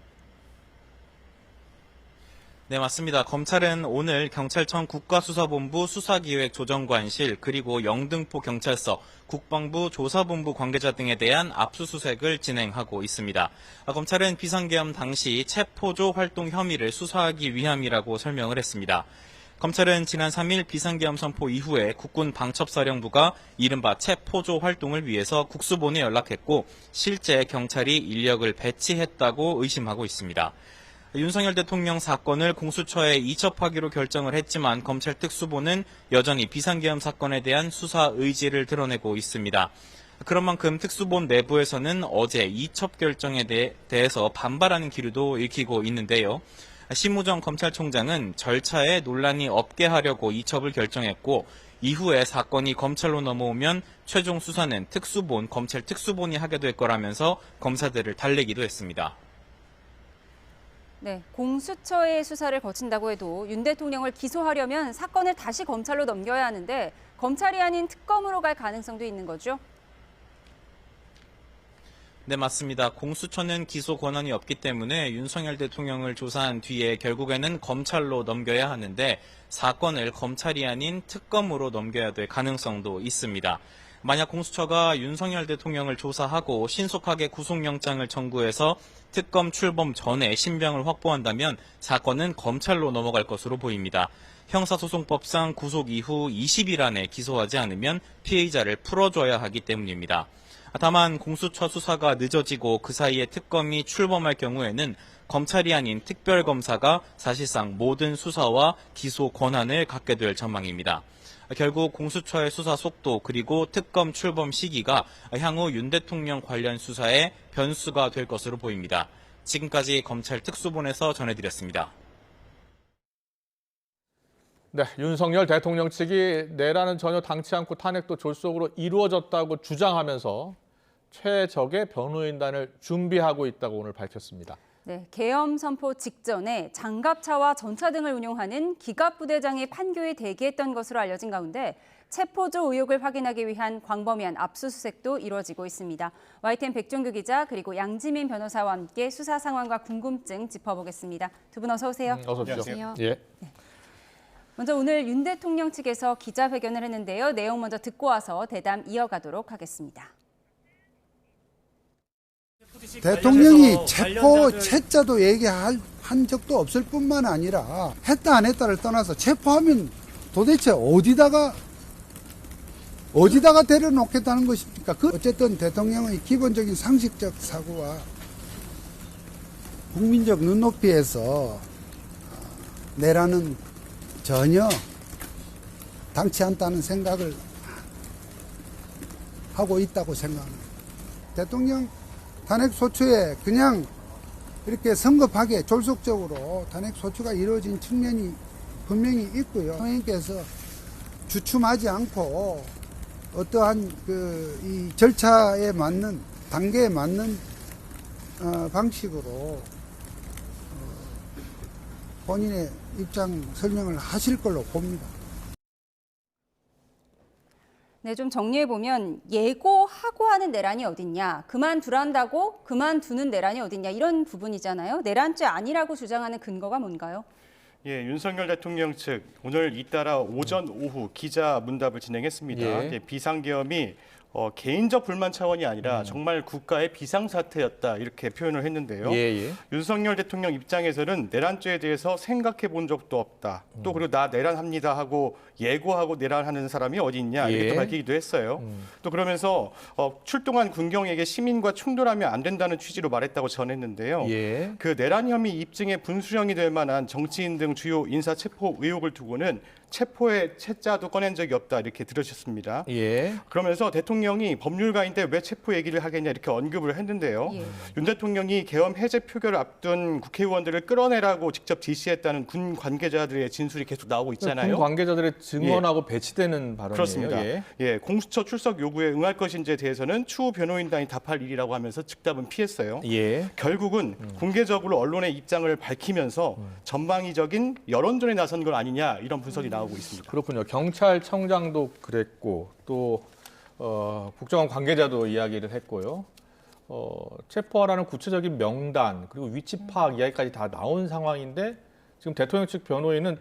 네, 맞습니다. 검찰은 오늘 경찰청 국가수사본부 수사기획조정관실 그리고 영등포 경찰서, 국방부 조사본부 관계자 등에 대한 압수수색을 진행하고 있습니다. 검찰은 비상계엄 당시 체포조 활동 혐의를 수사하기 위함이라고 설명을 했습니다. 검찰은 지난 3일 비상계엄 선포 이후에 국군 방첩사령부가 이른바 체포조 활동을 위해서 국수본에 연락했고 실제 경찰이 인력을 배치했다고 의심하고 있습니다. 윤석열 대통령 사건을 공수처에 이첩하기로 결정을 했지만 검찰 특수본은 여전히 비상계엄 사건에 대한 수사 의지를 드러내고 있습니다. 그런 만큼 특수본 내부에서는 어제 이첩 결정에 대해서 반발하는 기류도 읽히고 있는데요. 심우정 검찰총장은 절차에 논란이 없게 하려고 이첩을 결정했고 이후에 사건이 검찰로 넘어오면 최종 수사는 특수본, 검찰 특수본이 하게 될 거라면서 검사들을 달래기도 했습니다. 네, 공수처의 수사를 거친다고 해도 윤 대통령을 기소하려면 사건을 다시 검찰로 넘겨야 하는데 검찰이 아닌 특검으로 갈 가능성도 있는 거죠? 네, 맞습니다. 공수처는 기소 권한이 없기 때문에 윤석열 대통령을 조사한 뒤에 결국에는 검찰로 넘겨야 하는데 사건을 검찰이 아닌 특검으로 넘겨야 될 가능성도 있습니다. 만약 공수처가 윤석열 대통령을 조사하고 신속하게 구속영장을 청구해서 특검 출범 전에 신병을 확보한다면 사건은 검찰로 넘어갈 것으로 보입니다. 형사소송법상 구속 이후 20일 안에 기소하지 않으면 피해자를 풀어줘야 하기 때문입니다. 다만 공수처 수사가 늦어지고 그 사이에 특검이 출범할 경우에는 검찰이 아닌 특별검사가 사실상 모든 수사와 기소 권한을 갖게 될 전망입니다. 결국 공수처의 수사 속도 그리고 특검 출범 시기가 향후 윤 대통령 관련 수사의 변수가 될 것으로 보입니다. 지금까지 검찰 특수본에서 전해드렸습니다. 네, 윤석열 대통령 측이 내란은 전혀 당치 않고 탄핵도 졸속으로 이루어졌다고 주장하면서 최적의 변호인단을 준비하고 있다고 오늘 밝혔습니다. 네, 계엄 선포 직전에 장갑차와 전차 등을 운용하는 기갑부대장이 판교에 대기했던 것으로 알려진 가운데 체포조 의혹을 확인하기 위한 광범위한 압수수색도 이루어지고 있습니다. YTN 백종규 기자 그리고 양지민 변호사와 함께 수사 상황과 궁금증 짚어보겠습니다. 두 분 어서 오세요. 어서 오십시오. 예. 네. 먼저 오늘 윤 대통령 측에서 기자회견을 했는데요. 내용 먼저 듣고 와서 대담 이어가도록 하겠습니다. 대통령이 체포 채자도 얘기한 적도 없을 뿐만 아니라 했다 안 했다를 떠나서 체포하면 도대체 어디다가 데려놓겠다는 것입니까? 어쨌든 대통령의 기본적인 상식적 사고와 국민적 눈높이에서 내란은 전혀 당치 않다는 생각을 하고 있다고 생각합니다. 대통령 탄핵소추에 그냥 이렇게 성급하게 졸속적으로 탄핵소추가 이루어진 측면이 분명히 있고요. 대통령께서 주춤하지 않고 어떠한 이 절차에 맞는 단계에 맞는 방식으로 본인의 입장 설명을 하실 걸로 봅니다. 네, 좀 정리해보면 예고하고 하는 내란이 어딨냐, 그만두란다고 그만두는 내란이 어딨냐 이런 부분이잖아요. 내란죄 아니라고 주장하는 근거가 뭔가요? 예, 윤석열 대통령 측 오늘 잇따라 오전 오후 기자 문답을 진행했습니다. 예. 비상계엄이 개인적 불만 차원이 아니라 정말 국가의 비상사태였다 이렇게 표현을 했는데요. 윤석열 대통령 입장에서는 내란죄에 대해서 생각해 본 적도 없다. 또 그리고 나 내란합니다 하고 예고하고 내란하는 사람이 어디 있냐 이렇게 또 밝히기도 했어요. 또 그러면서 출동한 군경에게 시민과 충돌하면 안 된다는 취지로 말했다고 전했는데요. 그 내란 혐의 입증에 분수령이 될 만한 정치인 등 주요 인사 체포 의혹을 두고는 체포의 채자도 꺼낸 적이 없다 이렇게 들으셨습니다. 그러면서 대통령이 법률가인데 왜 체포 얘기를 하겠냐 이렇게 언급을 했는데요. 윤 대통령이 계엄 해제 표결을 앞둔 국회의원들을 끌어내라고 직접 지시했다는 군 관계자들의 진술이 계속 나오고 있잖아요. 군 관계자들의 증언하고 배치되는 발언이에요. 그렇습니다. 공수처 출석 요구에 응할 것인지에 대해서는 추후 변호인단이 답할 일이라고 하면서 즉답은 피했어요. 결국은 공개적으로 언론의 입장을 밝히면서 전방위적인 여론전에 나선 건 아니냐 이런 분석이 나오고 있습니다. 그렇군요. 경찰청장도 그랬고 또 국정원 관계자도 이야기를 했고요. 체포하라는 구체적인 명단 그리고 위치 파악 이야기까지 다 나온 상황인데 지금 대통령 측 변호인은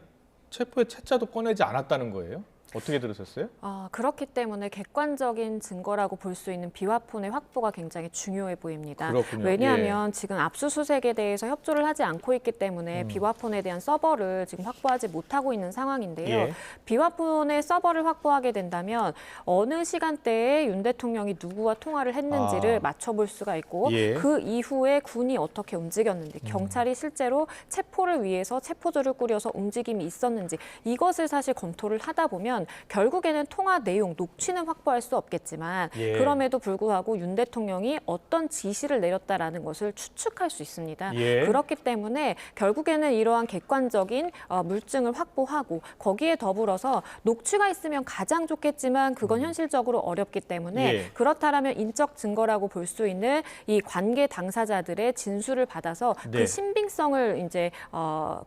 체포의 채자도 꺼내지 않았다는 거예요. 어떻게 들으셨어요? 그렇기 때문에 객관적인 증거라고 볼 수 있는 비화폰의 확보가 굉장히 중요해 보입니다. 그렇군요. 왜냐하면 지금 압수수색에 대해서 협조를 하지 않고 있기 때문에 비화폰에 대한 서버를 지금 확보하지 못하고 있는 상황인데요. 비화폰의 서버를 확보하게 된다면 어느 시간대에 윤 대통령이 누구와 통화를 했는지를 맞춰볼 수가 있고 그 이후에 군이 어떻게 움직였는지 경찰이 실제로 체포를 위해서 체포조를 꾸려서 움직임이 있었는지 이것을 사실 검토를 하다 보면 결국에는 통화 내용, 녹취는 확보할 수 없겠지만 그럼에도 불구하고 윤 대통령이 어떤 지시를 내렸다라는 것을 추측할 수 있습니다. 그렇기 때문에 결국에는 이러한 객관적인 물증을 확보하고 거기에 더불어서 녹취가 있으면 가장 좋겠지만 그건 현실적으로 어렵기 때문에 그렇다라면 인적 증거라고 볼 수 있는 이 관계 당사자들의 진술을 받아서 그 신빙성을 이제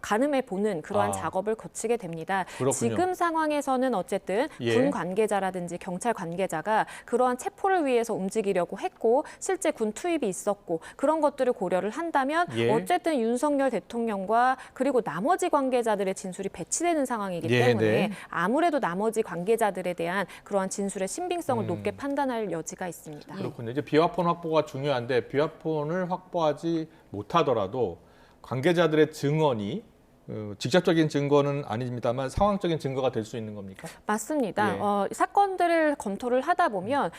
가늠해 보는 그러한 작업을 거치게 됩니다. 그렇군요. 지금 상황에서는 어쨌든 군 관계자라든지 경찰 관계자가 그러한 체포를 위해서 움직이려고 했고 실제 군 투입이 있었고 그런 것들을 고려를 한다면 어쨌든 윤석열 대통령과 그리고 나머지 관계자들의 진술이 배치되는 상황이기 때문에 아무래도 나머지 관계자들에 대한 그러한 진술의 신빙성을 높게 판단할 여지가 있습니다. 그렇군요. 이제 비화폰 확보가 중요한데 비화폰을 확보하지 못하더라도 관계자들의 증언이 직접적인 증거는 아닙니다만 상황적인 증거가 될 수 있는 겁니까? 맞습니다. 사건들을 검토를 하다 보면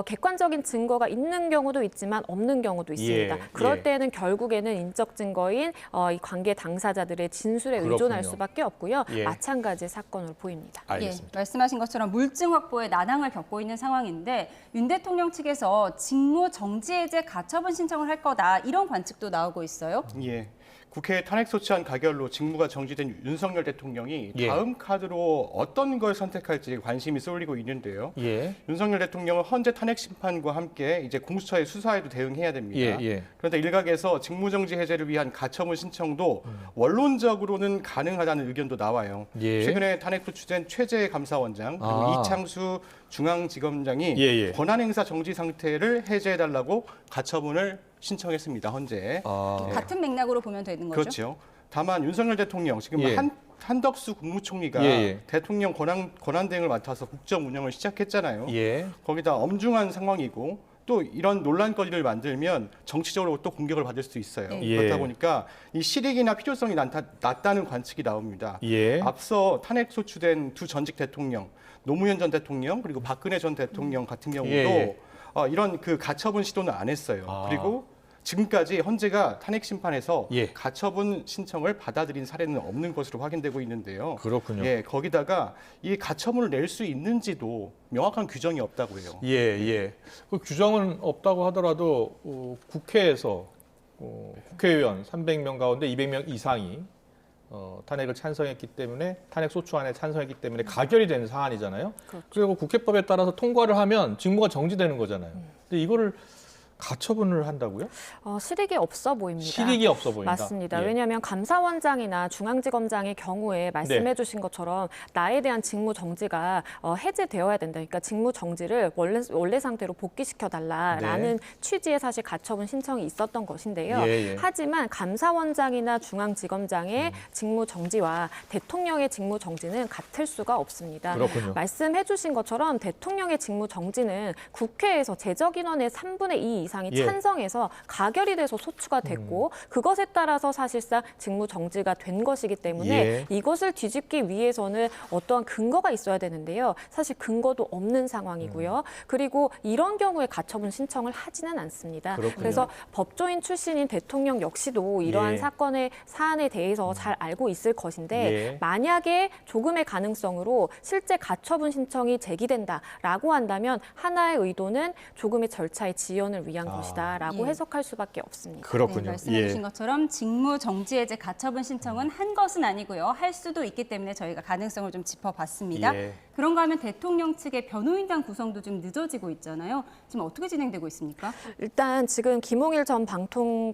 객관적인 증거가 있는 경우도 있지만 없는 경우도 있습니다. 그럴 때는 결국에는 인적 증거인 이 관계 당사자들의 진술에 의존할 수밖에 없고요. 마찬가지의 사건으로 보입니다. 알겠습니다. 말씀하신 것처럼 물증 확보에 난항을 겪고 있는 상황인데 윤 대통령 측에서 직무 정지 해제 가처분 신청을 할 거다 이런 관측도 나오고 있어요. 국회 탄핵 소추안 가결로 직무가 정지된 윤석열 대통령이 다음 카드로 어떤 걸 선택할지 관심이 쏠리고 있는데요. 윤석열 대통령은 헌재 탄핵 심판과 함께 이제 공수처의 수사에도 대응해야 됩니다. 그런데 일각에서 직무정지 해제를 위한 가처분 신청도 원론적으로는 가능하다는 의견도 나와요. 최근에 탄핵 소추된 최재 감사원장 그리고 이창수 중앙지검장이 권한행사 정지 상태를 해제해달라고 가처분을 신청했습니다. 헌재에. 같은 맥락으로 보면 되는 거죠? 그렇죠. 다만 윤석열 대통령 지금 한덕수 국무총리가 대통령 권한 대행을 맡아서 국정 운영을 시작했잖아요. 거기다 엄중한 상황이고 또 이런 논란거리를 만들면 정치적으로 또 공격을 받을 수 있어요. 그렇다 보니까 이 실익이나 필요성이 낮다는 관측이 나옵니다. 앞서 탄핵 소추된 두 전직 대통령, 노무현 전 대통령 그리고 박근혜 전 대통령 같은 경우도 이런 그 가처분 시도는 안 했어요. 그리고 지금까지 헌재가 탄핵 심판에서 가처분 신청을 받아들인 사례는 없는 것으로 확인되고 있는데요. 그렇군요. 거기다가 이 가처분을 낼 수 있는지도 명확한 규정이 없다고 해요. 그 규정은 없다고 하더라도 국회에서 국회의원 300명 가운데 200명 이상이 탄핵을 찬성했기 때문에 탄핵 소추안에 찬성했기 때문에 가결이 되는 사안이잖아요. 그렇죠. 그리고 국회법에 따라서 통과를 하면 직무가 정지되는 거잖아요. 근데 이거를 가처분을 한다고요? 실익이 없어 보입니다. 실익이 없어 보인다. 맞습니다. 예. 왜냐하면 감사원장이나 중앙지검장의 경우에 말씀해 네. 주신 것처럼 나에 대한 직무 정지가 해제되어야 된다. 그러니까 직무 정지를 원래 상태로 복귀시켜달라라는 네. 취지의 사실 가처분 신청이 있었던 것인데요. 예. 하지만 감사원장이나 중앙지검장의 직무 정지와 대통령의 직무 정지는 같을 수가 없습니다. 그렇군요. 말씀해 주신 것처럼 대통령의 직무 정지는 국회에서 제적인원의 3분의 2 이상이 예. 찬성해서 가결이 돼서 소추가 됐고 그것에 따라서 사실상 직무 정지가 된 것이기 때문에 예. 이것을 뒤집기 위해서는 어떠한 근거가 있어야 되는데요. 사실 근거도 없는 상황이고요. 그리고 이런 경우에 가처분 신청을 하지는 않습니다. 그렇군요. 그래서 법조인 출신인 대통령 역시도 이러한 예. 사건의 사안에 대해서 잘 알고 있을 것인데 예. 만약에 조금의 가능성으로 실제 가처분 신청이 제기된다라고 한다면 하나의 의도는 조금의 절차의 지연을 위한 것이다라고 예. 해석할 수밖에 없습니다. 그렇군요. 네, 말씀해 주신 것처럼 직무 정지해제 가처분 신청은 한 것은 아니고요. 할 수도 있기 때문에 저희가 가능성을 좀 짚어봤습니다. 예. 그런가 하면 대통령 측의 변호인단 구성도 좀 늦어지고 있잖아요. 지금 어떻게 진행되고 있습니까? 일단 지금 김홍일 전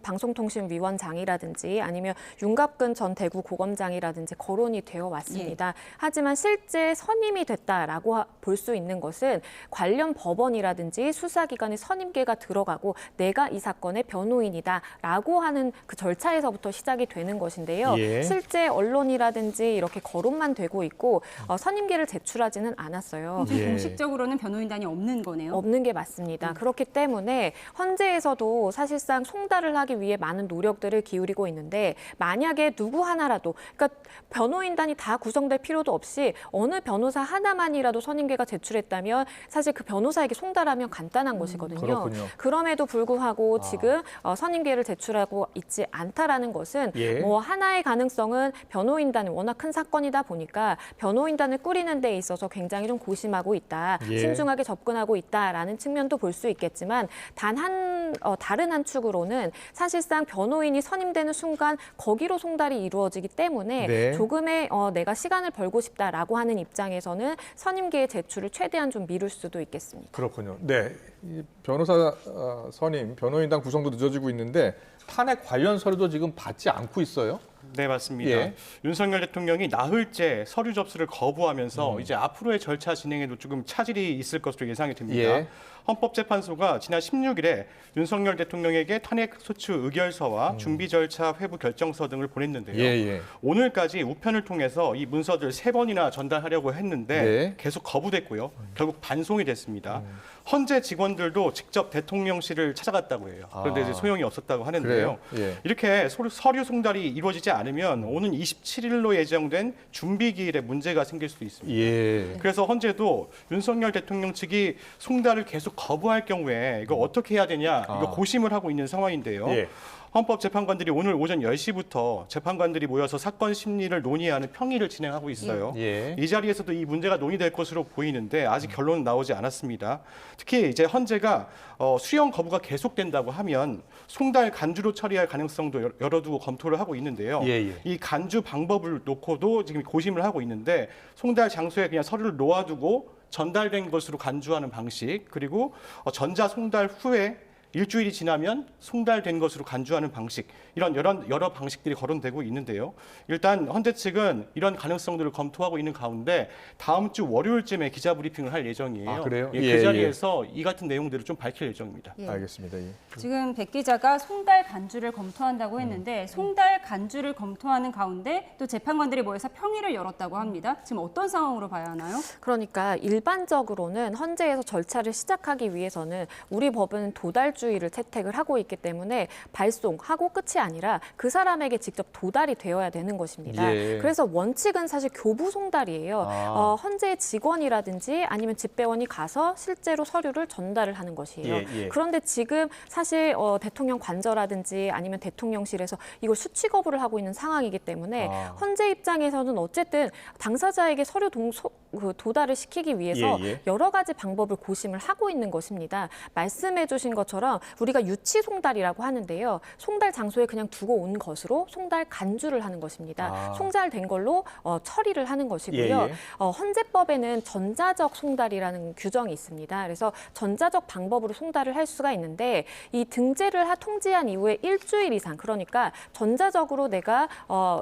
방송통신위원장이라든지 아니면 윤갑근 전 대구고검장이라든지 거론이 되어 왔습니다. 하지만 실제 선임이 됐다라고 볼 수 있는 것은 관련 법원이라든지 수사기관의 선임계가 들어가고 내가 이 사건의 변호인이다라고 하는 그 절차에서부터 시작이 되는 것인데요. 예. 실제 언론이라든지 이렇게 거론만 되고 있고 선임계를 제출하지는 않았어요. 지금 예. 공식적으로는 변호인단이 없는 거네요. 없는 게 맞습니다. 그렇기 때문에 헌재에서도 사실상 송달을 하기 위해 많은 노력들을 기울이고 있는데 만약에 누구 하나라도 그러니까 변호인단이 다 구성될 필요도 없이 어느 변호사 하나만이라도 선임계가 제출했다면 사실 그 변호사에게 송달하면 간단한 것이거든요. 그렇군요. 그럼에도 불구하고 지금 선임계를 제출하고 있지 않다라는 것은 예. 뭐 하나의 가능성은 변호인단이 워낙 큰 사건이다 보니까 변호인단을 꾸리는 데 있어서 굉장히 좀 고심하고 있다. 예. 신중하게 접근하고 있다라는 측면도 볼 수 있겠지만 다른 한 축으로는 사실상 변호인이 선임되는 순간 거기로 송달이 이루어지기 때문에 네. 조금의 내가 시간을 벌고 싶다라고 하는 입장에서는 선임계의 제출을 최대한 좀 미룰 수도 있겠습니다. 그렇군요. 네, 이 변호사 선임, 변호인단 구성도 늦어지고 있는데 탄핵 관련 서류도 지금 받지 않고 있어요. 네, 맞습니다. 예. 윤석열 대통령이 나흘째 서류 접수를 거부하면서 이제 앞으로의 절차 진행에도 조금 차질이 있을 것으로 예상이 됩니다. 예. 헌법재판소가 지난 16일에 윤석열 대통령에게 탄핵 소추 의결서와 준비 절차 회부 결정서 등을 보냈는데요. 예. 오늘까지 우편을 통해서 이 문서들 3번이나 전달하려고 했는데 네. 계속 거부됐고요. 결국 반송이 됐습니다. 헌재 직원들도 직접 대통령실을 찾아갔다고 해요. 그런데 이제 소용이 없었다고 하는데요. 그래요? 예. 이렇게 서류 송달이 이루어지지 않으면 오는 27일로 예정된 준비 기일에 문제가 생길 수도 있습니다. 예. 그래서 헌재도 윤석열 대통령 측이 송달을 계속 거부할 경우에 이거 어떻게 해야 되냐 이거 고심을 하고 있는 상황인데요. 예. 헌법재판관들이 오늘 오전 10시부터 재판관들이 모여서 사건 심리를 논의하는 평의를 진행하고 있어요. 예. 이 자리에서도 이 문제가 논의될 것으로 보이는데 아직 결론은 나오지 않았습니다. 특히 이제 헌재가 수용 거부가 계속된다고 하면 송달 간주로 처리할 가능성도 열어두고 검토를 하고 있는데요. 예. 이 간주 방법을 놓고도 지금 고심을 하고 있는데 송달 장소에 그냥 서류를 놓아두고 전달된 것으로 간주하는 방식 그리고 전자 송달 후에 일주일이 지나면 송달된 것으로 간주하는 방식 이런 여러 방식들이 거론되고 있는데요. 일단 헌재 측은 이런 가능성들을 검토하고 있는 가운데 다음 주 월요일쯤에 기자 브리핑을 할 예정이에요. 아, 그래요? 예, 그 자리에서 이 같은 내용들을 좀 밝힐 예정입니다. 예. 알겠습니다. 예. 지금 백 기자가 송달 간주를 검토한다고 했는데 송달 간주를 검토하는 가운데 또 재판관들이 모여서 평의를 열었다고 합니다. 지금 어떤 상황으로 봐야 하나요? 그러니까 일반적으로는 헌재에서 절차를 시작하기 위해서는 우리 법은 도달주의를 채택을 하고 있기 때문에 발송하고 끝이 아니라 그 사람에게 직접 도달이 되어야 되는 것입니다. 예. 그래서 원칙은 사실 교부 송달이에요. 헌재 직원이라든지 아니면 집배원이 가서 실제로 서류를 전달을 하는 것이에요. 예. 그런데 지금 사실 대통령 관저라든지 아니면 대통령실에서 이걸 수취 거부를 하고 있는 상황이기 때문에 헌재 입장에서는 어쨌든 당사자에게 서류 도달을 시키기 위해서 예. 여러 가지 방법을 고심을 하고 있는 것입니다. 말씀해 주신 것처럼 것처럼 우리가 유치 송달이라고 하는데요. 송달 장소에 그냥 두고 온 것으로 송달 간주를 하는 것입니다. 송달된 걸로 처리를 하는 것이고요. 헌재법에는 전자적 송달이라는 규정이 있습니다. 그래서 전자적 방법으로 송달을 할 수가 있는데 이 등재를 통지한 이후에 일주일 이상, 그러니까 전자적으로 내가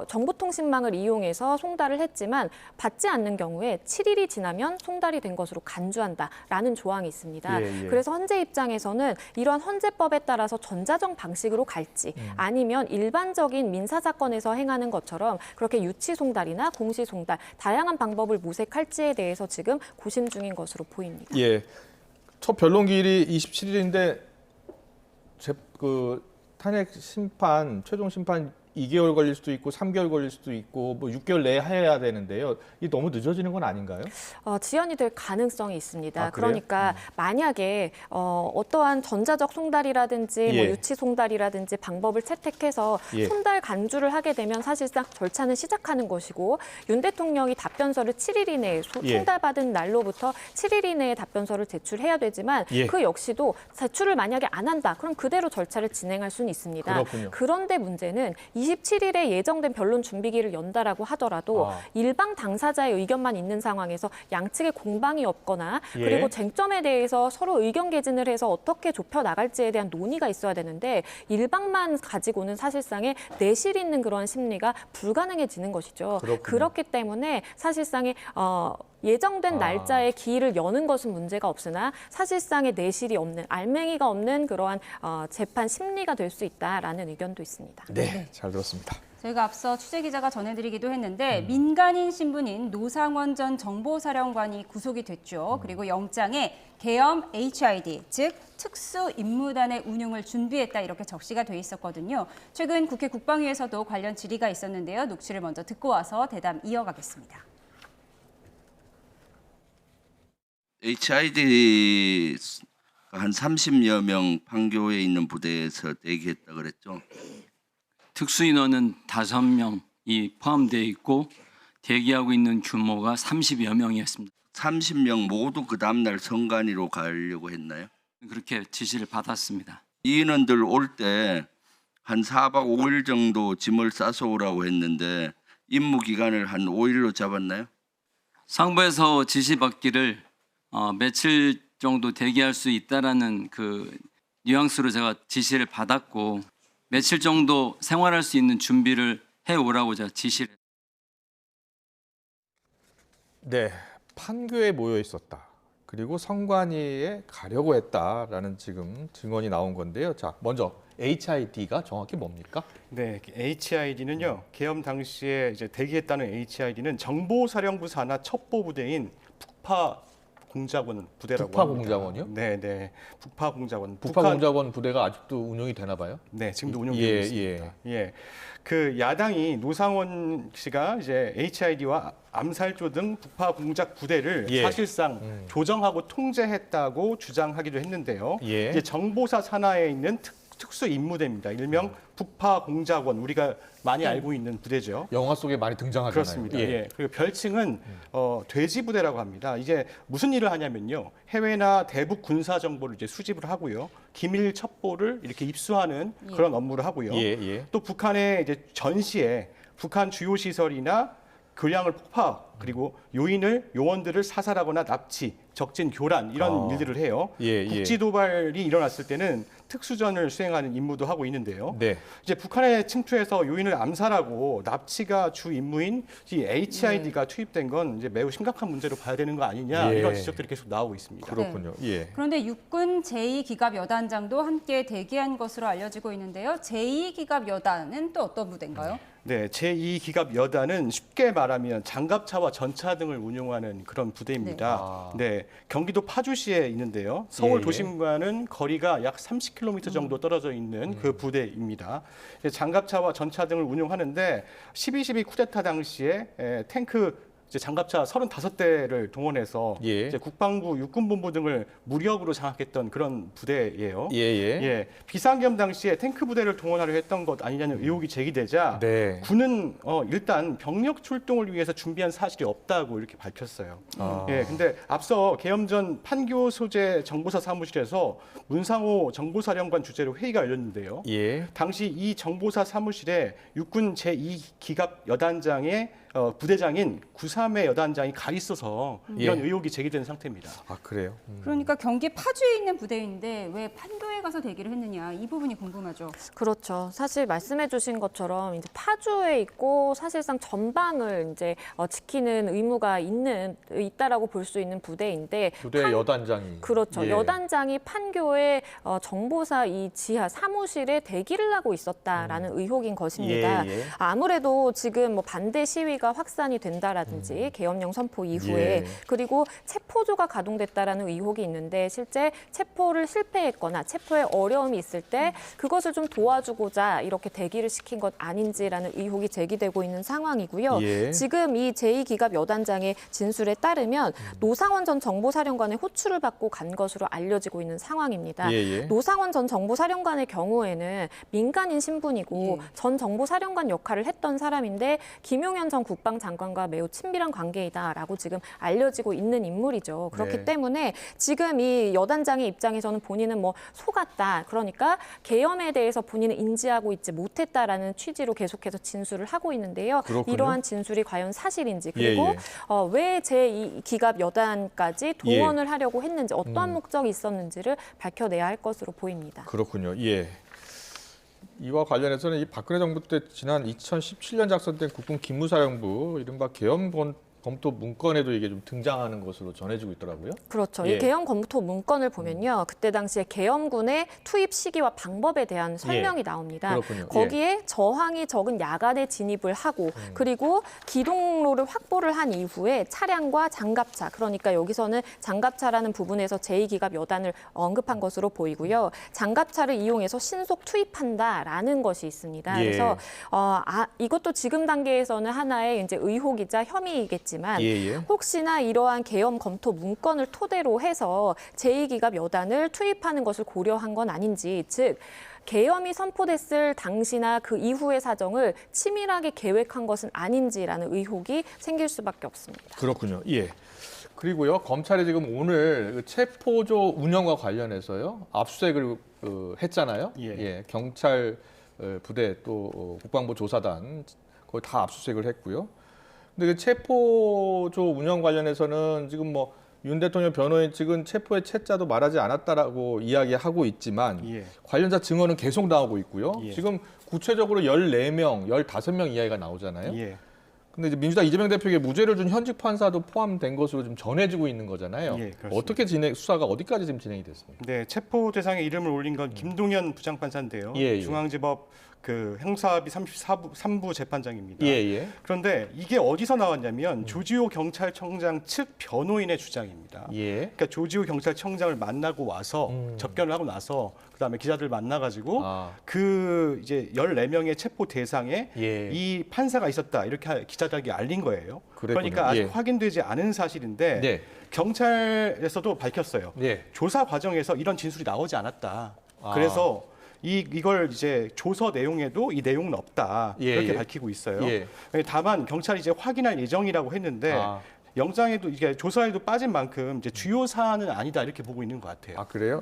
정보통신망을 이용해서 송달을 했지만 받지 않는 경우에 7일이 지나면 송달이 된 것으로 간주한다라는 조항이 있습니다. 그래서 헌재 입장에서는 이런 헌재법에 따라서 전자적 방식으로 갈지 아니면 일반적인 민사사건에서 행하는 것처럼 그렇게 유치 송달이나 공시 송달 다양한 방법을 모색할지에 대해서 지금 고심 중인 것으로 보입니다. 예, 첫 변론기일이 27일인데 탄핵 심판, 최종 심판 2개월 걸릴 수도 있고 3개월 걸릴 수도 있고 뭐 6개월 내에 해야 되는데요. 이게 너무 늦어지는 건 아닌가요? 지연이 될 가능성이 있습니다. 그래요? 그러니까 만약에 어떠한 전자적 송달이라든지 뭐 유치 송달이라든지 방법을 채택해서 송달 간주를 하게 되면 사실상 절차는 시작하는 것이고 윤 대통령이 답변서를 7일 이내에 송달받은 날로부터 7일 이내에 답변서를 제출해야 되지만 그 역시도 제출을 만약에 안 한다. 그럼 그대로 절차를 진행할 수는 있습니다. 그렇군요. 그런데 문제는 27일에 예정된 변론 준비기를 연다라고 하더라도 일방 당사자의 의견만 있는 상황에서 양측의 공방이 없거나 그리고 쟁점에 대해서 서로 의견 개진을 해서 어떻게 좁혀 나갈지에 대한 논의가 있어야 되는데 일방만 가지고는 사실상의 내실 있는 그런 심리가 불가능해지는 것이죠. 그렇기 때문에 사실상의 예정된 날짜에 기일을 여는 것은 문제가 없으나 사실상의 내실이 없는, 알맹이가 없는 그러한 재판 심리가 될 수 있다라는 의견도 있습니다. 네, 잘 들었습니다. 저희가 앞서 취재기자가 전해드리기도 했는데 민간인 신분인 노상원 전 정보사령관이 구속이 됐죠. 그리고 영장에 계엄 HID, 즉 특수임무단의 운용을 준비했다 이렇게 적시가 돼 있었거든요. 최근 국회 국방위에서도 관련 질의가 있었는데요. 녹취를 먼저 듣고 와서 대담 이어가겠습니다. HID 한 30여 명 판교에 있는 부대에서 대기했다 그랬죠. 특수인원은 5명이 포함되어 있고 대기하고 있는 규모가 30여 명이었습니다. 30명 모두 그 다음날 선관위로 가려고 했나요? 그렇게 지시를 받았습니다. 이 인원들 올 때 한 4박 5일 정도 짐을 싸서 오라고 했는데 임무 기간을 한 5일로 잡았나요? 상부에서 지시받기를 며칠 정도 대기할 수 있다라는 그 뉘앙스로 제가 지시를 받았고 며칠 정도 생활할 수 있는 준비를 해오라고 제가 지시를. 네, 판교에 모여 있었다. 그리고 선관위에 가려고 했다라는 지금 증언이 나온 건데요. 자, 먼저 HID가 정확히 뭡니까? 네, HID는요. 계엄 당시에 이제 대기했다는 HID는 정보사령부 산하 첩보부대인 북파공작원 부대라고 북파공작원이요? 합니다. 네, 북파공작원. 북파공작원 부대가 아직도 운영이 되나 봐요? 네, 지금도 운영되고 있습니다. 그 야당이 노상원 씨가 이제 HID와 암살조 등 북파 공작 부대를 사실상 조정하고 통제했다고 주장하기도 했는데요. 이제 정보사 산하에 있는 특수 임무대입니다. 일명 북파 공작원, 우리가 많이 알고 있는 부대죠. 영화 속에 많이 등장하잖아요. 그렇습니다. 그리고 별칭은 돼지 부대라고 합니다. 이제 무슨 일을 하냐면요, 해외나 대북 군사 정보를 이제 수집을 하고요, 기밀 첩보를 이렇게 입수하는 그런 업무를 하고요. 또 북한의 이제 전시에 북한 주요 시설이나 교량을 폭파, 그리고 요원들을 사살하거나 납치, 적진 교란 이런 일들을 해요. 국지 도발이 일어났을 때는 특수전을 수행하는 임무도 하고 있는데요. 이제 북한의 침투해서 요인을 암살하고 납치가 주 임무인 이 HID가 투입된 건 이제 매우 심각한 문제로 봐야 되는 거 아니냐, 이런 지적들이 계속 나오고 있습니다. 그렇군요. 그런데 육군 제2기갑 여단장도 함께 대기한 것으로 알려지고 있는데요. 제2기갑 여단은 또 어떤 부대인가요? 네, 제2기갑 여단은 쉽게 말하면 장갑차와 전차 등을 운용하는 그런 부대입니다. 경기도 파주시에 있는데요. 서울 도심과는 거리가 약 30km 정도 떨어져 있는 그 부대입니다. 장갑차와 전차 등을 운용하는데 12.12 쿠데타 당시에 탱크 이제 장갑차 35대를 동원해서 예. 이제 국방부 육군본부 등을 무력으로 장악했던 그런 부대예요. 예. 비상계엄 당시에 탱크 부대를 동원하려 했던 것 아니냐는 의혹이 제기되자 네. 군은 일단 병력 출동을 위해서 준비한 사실이 없다고 이렇게 밝혔어요. 근데 앞서 계엄 전 판교 소재 정보사 사무실에서 문상호 정보사령관 주재로 회의가 열렸는데요. 예. 당시 이 정보사 사무실에 육군 제2기갑 여단장의 부대장인 93의 여단장이 가 있어서 이런 의혹이 제기된 상태입니다. 아, 그래요? 그러니까 경기 파주에 있는 부대인데 왜 판교에 가서 대기를 했느냐 이 부분이 궁금하죠. 그렇죠. 사실 말씀해 주신 것처럼 이제 파주에 있고 사실상 전방을 이제 지키는 의무가 있다라고 볼 수 있는 부대인데 부대 여단장이. 그렇죠. 예. 여단장이 판교의 정보사 이 지하 사무실에 대기를 하고 있었다라는 의혹인 것입니다. 예. 아무래도 지금 뭐 반대 시위가 확산이 된다라든지 계엄령 선포 이후에 그리고 체포조가 가동됐다라는 의혹이 있는데 실제 체포를 실패했거나 체포에 어려움이 있을 때 그것을 좀 도와주고자 이렇게 대기를 시킨 것 아닌지라는 의혹이 제기되고 있는 상황이고요. 지금 이 제2기갑 여단장의 진술에 따르면 노상원 전 정보사령관의 호출을 받고 간 것으로 알려지고 있는 상황입니다. 노상원 전 정보사령관의 경우에는 민간인 신분이고 전 정보사령관 역할을 했던 사람인데 김용현 전 국방장관과 매우 친밀한 관계이다라고 지금 알려지고 있는 인물이죠. 그렇기 때문에 지금 이 여단장의 입장에서는 본인은 뭐 속았다. 그러니까 계엄에 대해서 본인은 인지하고 있지 못했다라는 취지로 계속해서 진술을 하고 있는데요. 그렇군요. 이러한 진술이 과연 사실인지 그리고 왜 제2기갑 여단까지 동원을 하려고 했는지 어떠한 목적이 있었는지를 밝혀내야 할 것으로 보입니다. 그렇군요. 예. 이와 관련해서는 이 박근혜 정부 때 지난 2017년 작성된 국군 기무사령부 이른바 계엄 검토 문건에도 이게 좀 등장하는 것으로 전해지고 있더라고요. 그렇죠. 이 계엄 검토 문건을 보면요. 그때 당시에 계엄군의 투입 시기와 방법에 대한 설명이 나옵니다. 그렇군요. 거기에 저항이 적은 야간에 진입을 하고 그리고 기동로를 확보를 한 이후에 차량과 장갑차, 그러니까 여기서는 장갑차라는 부분에서 제2기갑 여단을 언급한 것으로 보이고요. 장갑차를 이용해서 신속 투입한다라는 것이 있습니다. 그래서 이것도 지금 단계에서는 하나의 이제 의혹이자 혐의이겠지만 혹시나 이러한 계엄 검토 문건을 토대로 해서 제2기갑 여단을 투입하는 것을 고려한 건 아닌지, 즉 계엄이 선포됐을 당시나 그 이후의 사정을 치밀하게 계획한 것은 아닌지라는 의혹이 생길 수밖에 없습니다. 그렇군요. 예. 그리고요, 검찰이 지금 오늘 체포조 운영과 관련해서요 압수수색을 했잖아요. 경찰 부대 또 국방부 조사단 거의 다 압수수색을 했고요. 근데 그 체포조 운영 관련해서는 지금 뭐 윤 대통령 변호인 측은 체포의 채자도 말하지 않았다라고 이야기하고 있지만 관련자 증언은 계속 나오고 있고요. 지금 구체적으로 14명, 15명 이야기가 나오잖아요. 근데 이제 민주당 이재명 대표에게 무죄를 준 현직 판사도 포함된 것으로 좀 전해지고 있는 거잖아요. 어떻게 수사가 어디까지 지금 진행이 됐습니까? 네, 체포 대상에 이름을 올린 건 김동현 부장판사인데요. 중앙지법 그 형사합의 33부 재판장입니다. 그런데 이게 어디서 나왔냐면 조지호 경찰청장 측 변호인의 주장입니다. 그러니까 조지호 경찰청장을 만나고 와서 접견을 하고 나서 그다음에 기자들 만나가지고 그 이제 14명의 체포 대상에 이 판사가 있었다 이렇게 기자들에게 알린 거예요. 그러니까 아직 확인되지 않은 사실인데 경찰에서도 밝혔어요. 조사 과정에서 이런 진술이 나오지 않았다. 그래서 이걸 이제 조서 내용에도 이 내용은 없다 이렇게 밝히고 있어요. 다만 경찰이 이제 확인할 예정이라고 했는데 영장에도 이게 조사에도 빠진 만큼 이제 주요 사안은 아니다 이렇게 보고 있는 것 같아요. 아, 그래요?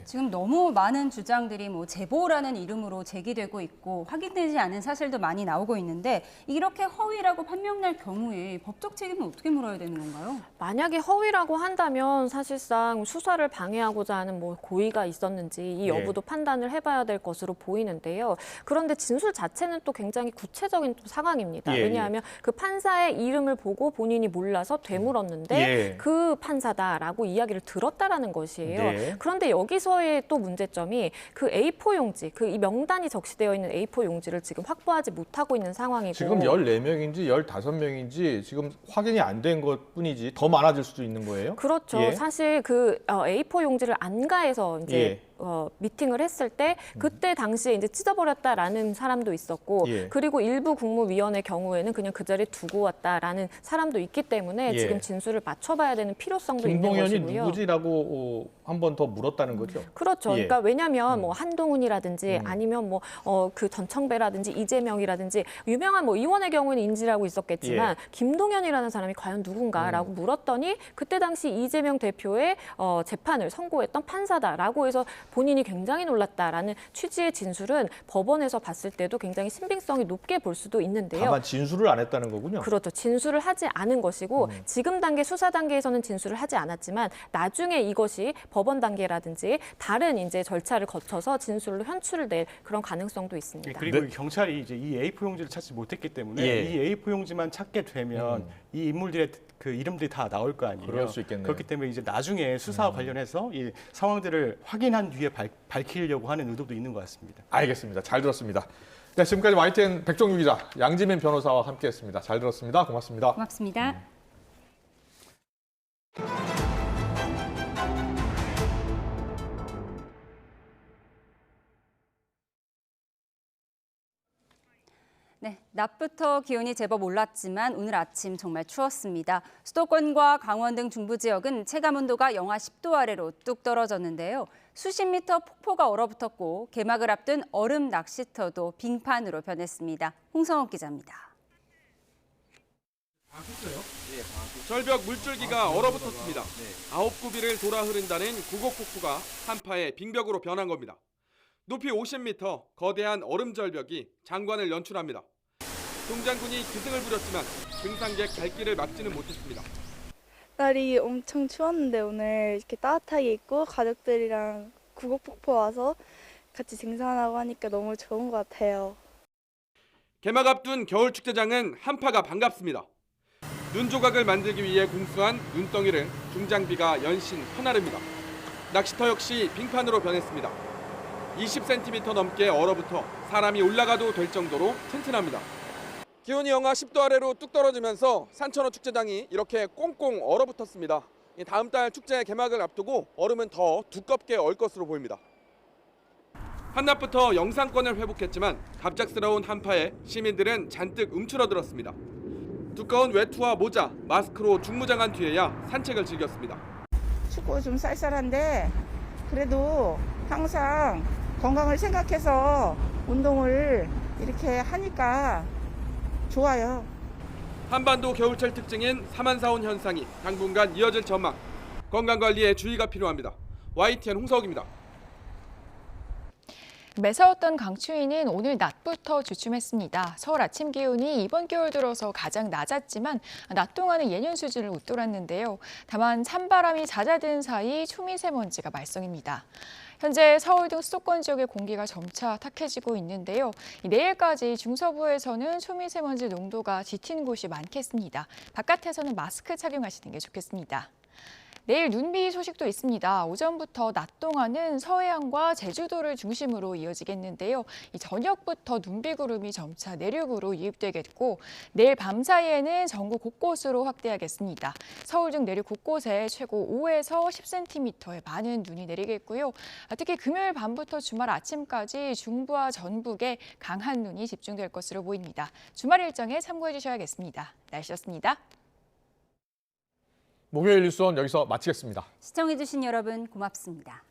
지금 너무 많은 주장들이 뭐 제보라는 이름으로 제기되고 있고 확인되지 않은 사실도 많이 나오고 있는데 이렇게 허위라고 판명날 경우에 법적 책임은 어떻게 물어야 되는 건가요? 만약에 허위라고 한다면 사실상 수사를 방해하고자 하는 뭐 고의가 있었는지 이 여부도 판단을 해봐야 될 것으로 보이는데요. 그런데 진술 자체는 또 굉장히 구체적인 또 상황입니다. 왜냐하면 그 판사의 이름을 보고 본인이 몰라서 되물었는데 그 판사다라고 이야기를 들었다라는 것이에요. 그런데 여기서의 또 문제점이 그 A4 용지, 그 이 명단이 적시되어 있는 A4 용지를 지금 확보하지 못하고 있는 상황이고 지금 14명인지 15명인지 지금 확인이 안 된 것뿐이지 더 많아질 수도 있는 거예요? 그렇죠. 사실 그 A4 용지를 안가해서 이제 미팅을 했을 때 그때 당시에 이제 찢어버렸다라는 사람도 있었고 그리고 일부 국무위원의 경우에는 그냥 그 자리에 두고 왔다라는 사람도 있기 때문에 지금 진술을 맞춰봐야 되는 필요성도 있는 것이고요. 김동연이 누구지라고 한 번 더 물었다는 거죠? 그렇죠. 그러니까 왜냐하면 뭐 한동훈이라든지 아니면 뭐 그 전청배라든지 이재명이라든지 유명한 뭐 의원의 경우는 인지하고 있었겠지만 김동연이라는 사람이 과연 누군가라고 물었더니 그때 당시 이재명 대표의 재판을 선고했던 판사다라고 해서 본인이 굉장히 놀랐다라는 취지의 진술은 법원에서 봤을 때도 굉장히 신빙성이 높게 볼 수도 있는데요. 다만 진술을 안 했다는 거군요. 그렇죠. 진술을 하지 않은 것이고 지금 단계 수사 단계에서는 진술을 하지 않았지만 나중에 이것이 법원 단계라든지 다른 이제 절차를 거쳐서 진술로 현출을 낼 그런 가능성도 있습니다. 그리고 경찰이 이제 이 A4 용지를 찾지 못했기 때문에 이 A4 용지만 찾게 되면 이 인물들의 그 이름들이 다 나올 거 아니에요. 그럴 수 있겠네요. 그렇기 때문에 이제 나중에 수사와 관련해서 이 상황들을 확인한 뒤에 밝히려고 하는 의도도 있는 것 같습니다. 알겠습니다. 잘 들었습니다. 네, 지금까지 YTN 백종유 기자, 양지민 변호사와 함께했습니다. 잘 들었습니다. 고맙습니다. 고맙습니다. 네, 낮부터 기온이 제법 올랐지만 오늘 아침 정말 추웠습니다. 수도권과 강원 등 중부 지역은 체감온도가 영하 10도 아래로 뚝 떨어졌는데요. 수십 미터 폭포가 얼어붙었고 개막을 앞둔 얼음 낚시터도 빙판으로 변했습니다. 홍성욱 기자입니다. 절벽 물줄기가 얼어붙었습니다. 9구비를 돌아 흐른다는 구곡폭포가 한파의 빙벽으로 변한 겁니다. 높이 50m 거대한 얼음 절벽이 장관을 연출합니다. 동장군이 기승을 부렸지만 등산객 갈 길을 막지는 못했습니다. 날이 엄청 추웠는데 오늘 이렇게 따뜻하게 입고 가족들이랑 구곡폭포 와서 같이 등산하고 하니까 너무 좋은 것 같아요. 개막 앞둔 겨울축제장은 한파가 반갑습니다. 눈 조각을 만들기 위해 공수한 눈덩이를 중장비가 연신 퍼나릅니다. 낚시터 역시 빙판으로 변했습니다. 20cm 넘게 얼어붙어 사람이 올라가도 될 정도로 튼튼합니다. 기온이 영하 10도 아래로 뚝 떨어지면서 산천어 축제장이 이렇게 꽁꽁 얼어붙었습니다. 다음 달 축제 개막을 앞두고 얼음은 더 두껍게 얼 것으로 보입니다. 한낮부터 영상권을 회복했지만 갑작스러운 한파에 시민들은 잔뜩 움츠러들었습니다. 두꺼운 외투와 모자, 마스크로 중무장한 뒤에야 산책을 즐겼습니다. 춥고 좀 쌀쌀한데 그래도 항상 건강을 생각해서 운동을 이렇게 하니까 좋아요. 한반도 겨울철 특징인 사만사온 현상이 당분간 이어질 전망. 건강관리에 주의가 필요합니다. YTN 홍석입니다. 매서웠던 강추위는 오늘 낮부터 주춤했습니다. 서울 아침 기온이 이번 겨울 들어서 가장 낮았지만 낮 동안은 예년 수준을 웃돌았는데요. 다만 찬바람이 잦아든 사이 초미세먼지가 말썽입니다. 현재 서울 등 수도권 지역의 공기가 점차 탁해지고 있는데요. 내일까지 중서부에서는 초미세먼지 농도가 짙은 곳이 많겠습니다. 바깥에서는 마스크 착용하시는 게 좋겠습니다. 내일 눈비 소식도 있습니다. 오전부터 낮 동안은 서해안과 제주도를 중심으로 이어지겠는데요. 저녁부터 눈비 구름이 점차 내륙으로 유입되겠고 내일 밤 사이에는 전국 곳곳으로 확대하겠습니다. 서울 등 내륙 곳곳에 최고 5에서 10cm의 많은 눈이 내리겠고요. 특히 금요일 밤부터 주말 아침까지 중부와 전북에 강한 눈이 집중될 것으로 보입니다. 주말 일정에 참고해 주셔야겠습니다. 날씨였습니다. 목요일 뉴스원 여기서 마치겠습니다. 시청해주신 여러분 고맙습니다.